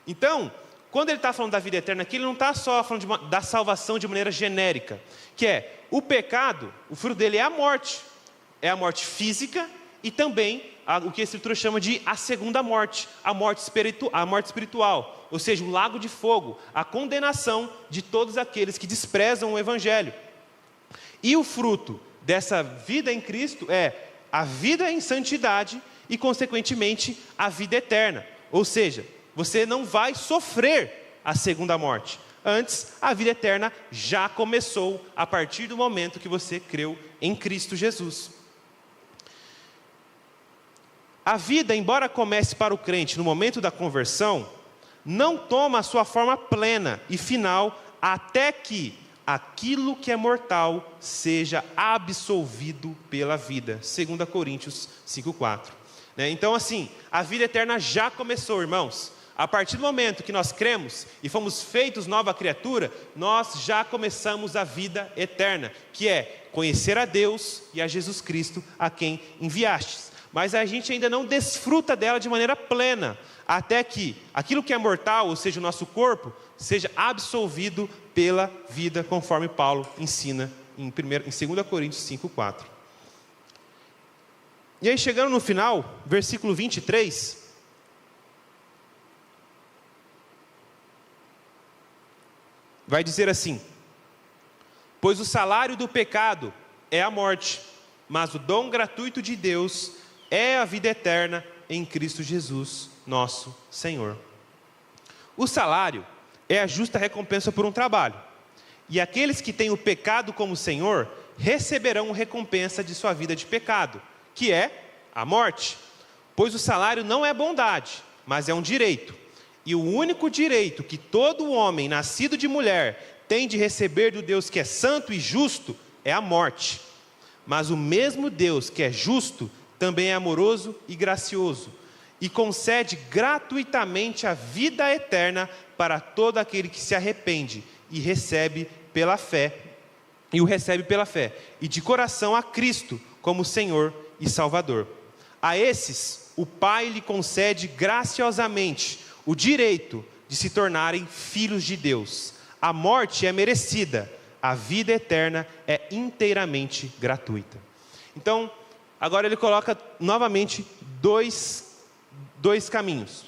Então, quando ele está falando da vida eterna aqui, ele não está só falando da salvação de maneira genérica, que é o pecado, o fruto dele é a morte física e também o que a Escritura chama de a segunda morte, a morte espiritual, ou seja, o lago de fogo, a condenação de todos aqueles que desprezam o Evangelho. E o fruto dessa vida em Cristo é a vida em santidade e, consequentemente, a vida eterna. Ou seja, você não vai sofrer a segunda morte. Antes, a vida eterna já começou a partir do momento que você creu em Cristo Jesus. A vida, embora comece para o crente no momento da conversão, não toma a sua forma plena e final até que aquilo que é mortal seja absolvido pela vida. 2 Coríntios 5,4. Então, assim, a vida eterna já começou, irmãos. A partir do momento que nós cremos e fomos feitos nova criatura, nós já começamos a vida eterna, que é conhecer a Deus e a Jesus Cristo, a quem enviastes. Mas a gente ainda não desfruta dela de maneira plena, até que aquilo que é mortal, ou seja, o nosso corpo, seja absolvido pela vida, conforme Paulo ensina em 2 Coríntios 5,4. E aí, chegando no final, versículo 23, vai dizer assim: pois o salário do pecado é a morte, mas o dom gratuito de Deus é a vida eterna em Cristo Jesus, nosso Senhor. O salário é a justa recompensa por um trabalho, e aqueles que têm o pecado como Senhor receberão recompensa de sua vida de pecado, que é a morte. Pois o salário não é bondade, mas é um direito. E o único direito que todo homem nascido de mulher tem de receber do Deus que é santo e justo é a morte. Mas o mesmo Deus que é justo também é amoroso e gracioso, e concede gratuitamente a vida eterna para todo aquele que se arrepende e recebe pela fé, e de coração a Cristo como Senhor e Salvador. A esses, o Pai lhe concede graciosamente o direito de se tornarem filhos de Deus. A morte é merecida, a vida eterna é inteiramente gratuita. Então, agora ele coloca novamente dois caminhos.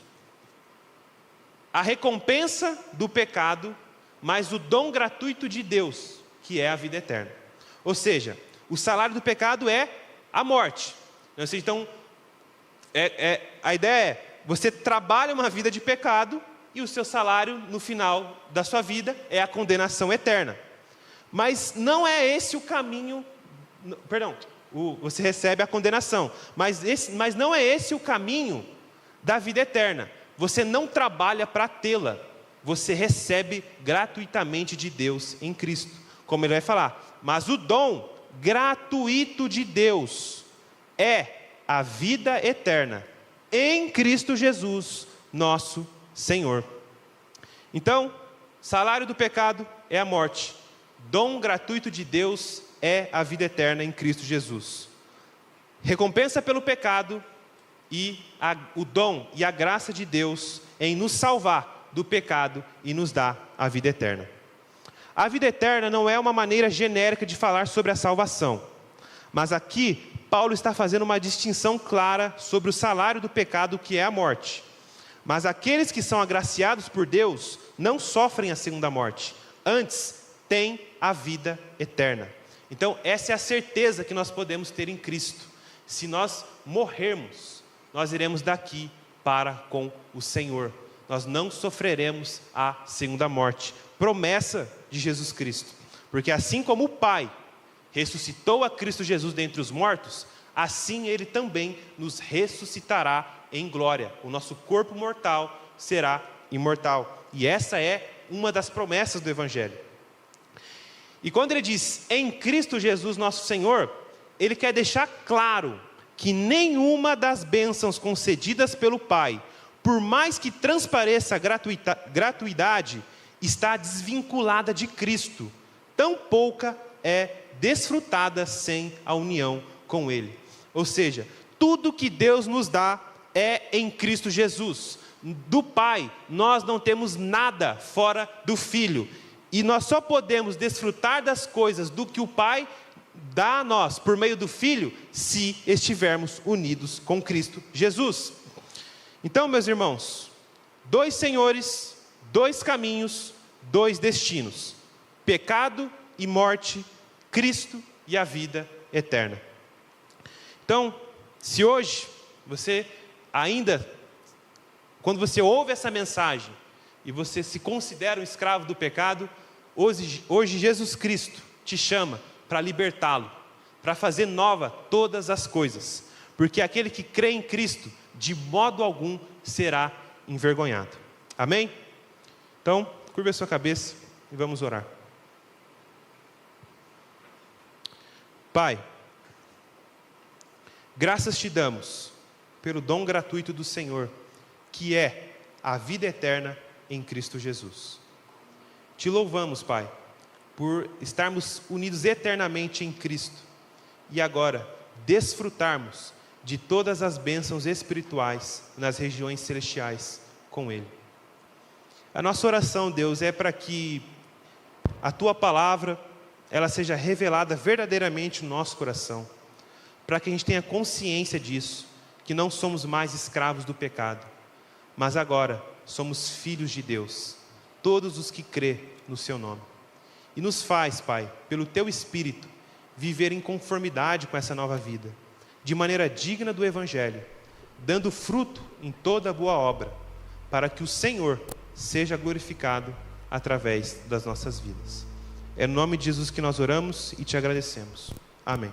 A recompensa do pecado, mas o dom gratuito de Deus, que é a vida eterna. Ou seja, o salário do pecado é a morte. Então, a ideia é, você trabalha uma vida de pecado e o seu salário no final da sua vida é a condenação eterna. Mas não é esse o caminho, você recebe a condenação, mas não é esse o caminho da vida eterna. Você não trabalha para tê-la, você recebe gratuitamente de Deus em Cristo, como ele vai falar. Mas o dom gratuito de Deus é a vida eterna em Cristo Jesus, nosso Senhor. Então, salário do pecado é a morte, dom gratuito de Deus é a vida eterna em Cristo Jesus. Recompensa pelo pecado e o dom e a graça de Deus em nos salvar do pecado e nos dar a vida eterna. A vida eterna não é uma maneira genérica de falar sobre a salvação, mas aqui Paulo está fazendo uma distinção clara sobre o salário do pecado, que é a morte. Mas aqueles que são agraciados por Deus não sofrem a segunda morte, antes têm a vida eterna. Então, essa é a certeza que nós podemos ter em Cristo. Se nós morrermos, nós iremos daqui para com o Senhor. Nós não sofreremos a segunda morte. Promessa de Jesus Cristo. Porque assim como o Pai ressuscitou a Cristo Jesus dentre os mortos, assim Ele também nos ressuscitará em glória. O nosso corpo mortal será imortal. E essa é uma das promessas do Evangelho. E quando ele diz, em Cristo Jesus nosso Senhor, ele quer deixar claro que nenhuma das bênçãos concedidas pelo Pai, por mais que transpareça gratuidade está desvinculada de Cristo, tão pouca é desfrutada sem a união com Ele. Ou seja, tudo que Deus nos dá é em Cristo Jesus. Do Pai, nós não temos nada fora do Filho. E nós só podemos desfrutar das coisas do que o Pai dá a nós, por meio do Filho, se estivermos unidos com Cristo Jesus. Então, meus irmãos, 2 senhores, 2 caminhos, 2 destinos: pecado e morte, Cristo e a vida eterna. Então, se hoje você ainda, quando você ouve essa mensagem e você se considera um escravo do pecado, hoje Jesus Cristo te chama para libertá-lo, para fazer nova todas as coisas, porque aquele que crê em Cristo, de modo algum será envergonhado. Amém? Então, curva a sua cabeça e vamos orar. Pai, graças te damos pelo dom gratuito do Senhor, que é a vida eterna em Cristo Jesus. Te louvamos, Pai, por estarmos unidos eternamente em Cristo e agora desfrutarmos de todas as bênçãos espirituais nas regiões celestiais com Ele. A nossa oração, Deus, é para que a Tua palavra ela seja revelada verdadeiramente no nosso coração, para que a gente tenha consciência disso, que não somos mais escravos do pecado, mas agora somos filhos de Deus, todos os que crê no Seu nome. E nos faz, Pai, pelo Teu Espírito, viver em conformidade com essa nova vida, de maneira digna do Evangelho, dando fruto em toda boa obra, para que o Senhor seja glorificado através das nossas vidas. É no nome de Jesus que nós oramos e te agradecemos. Amém.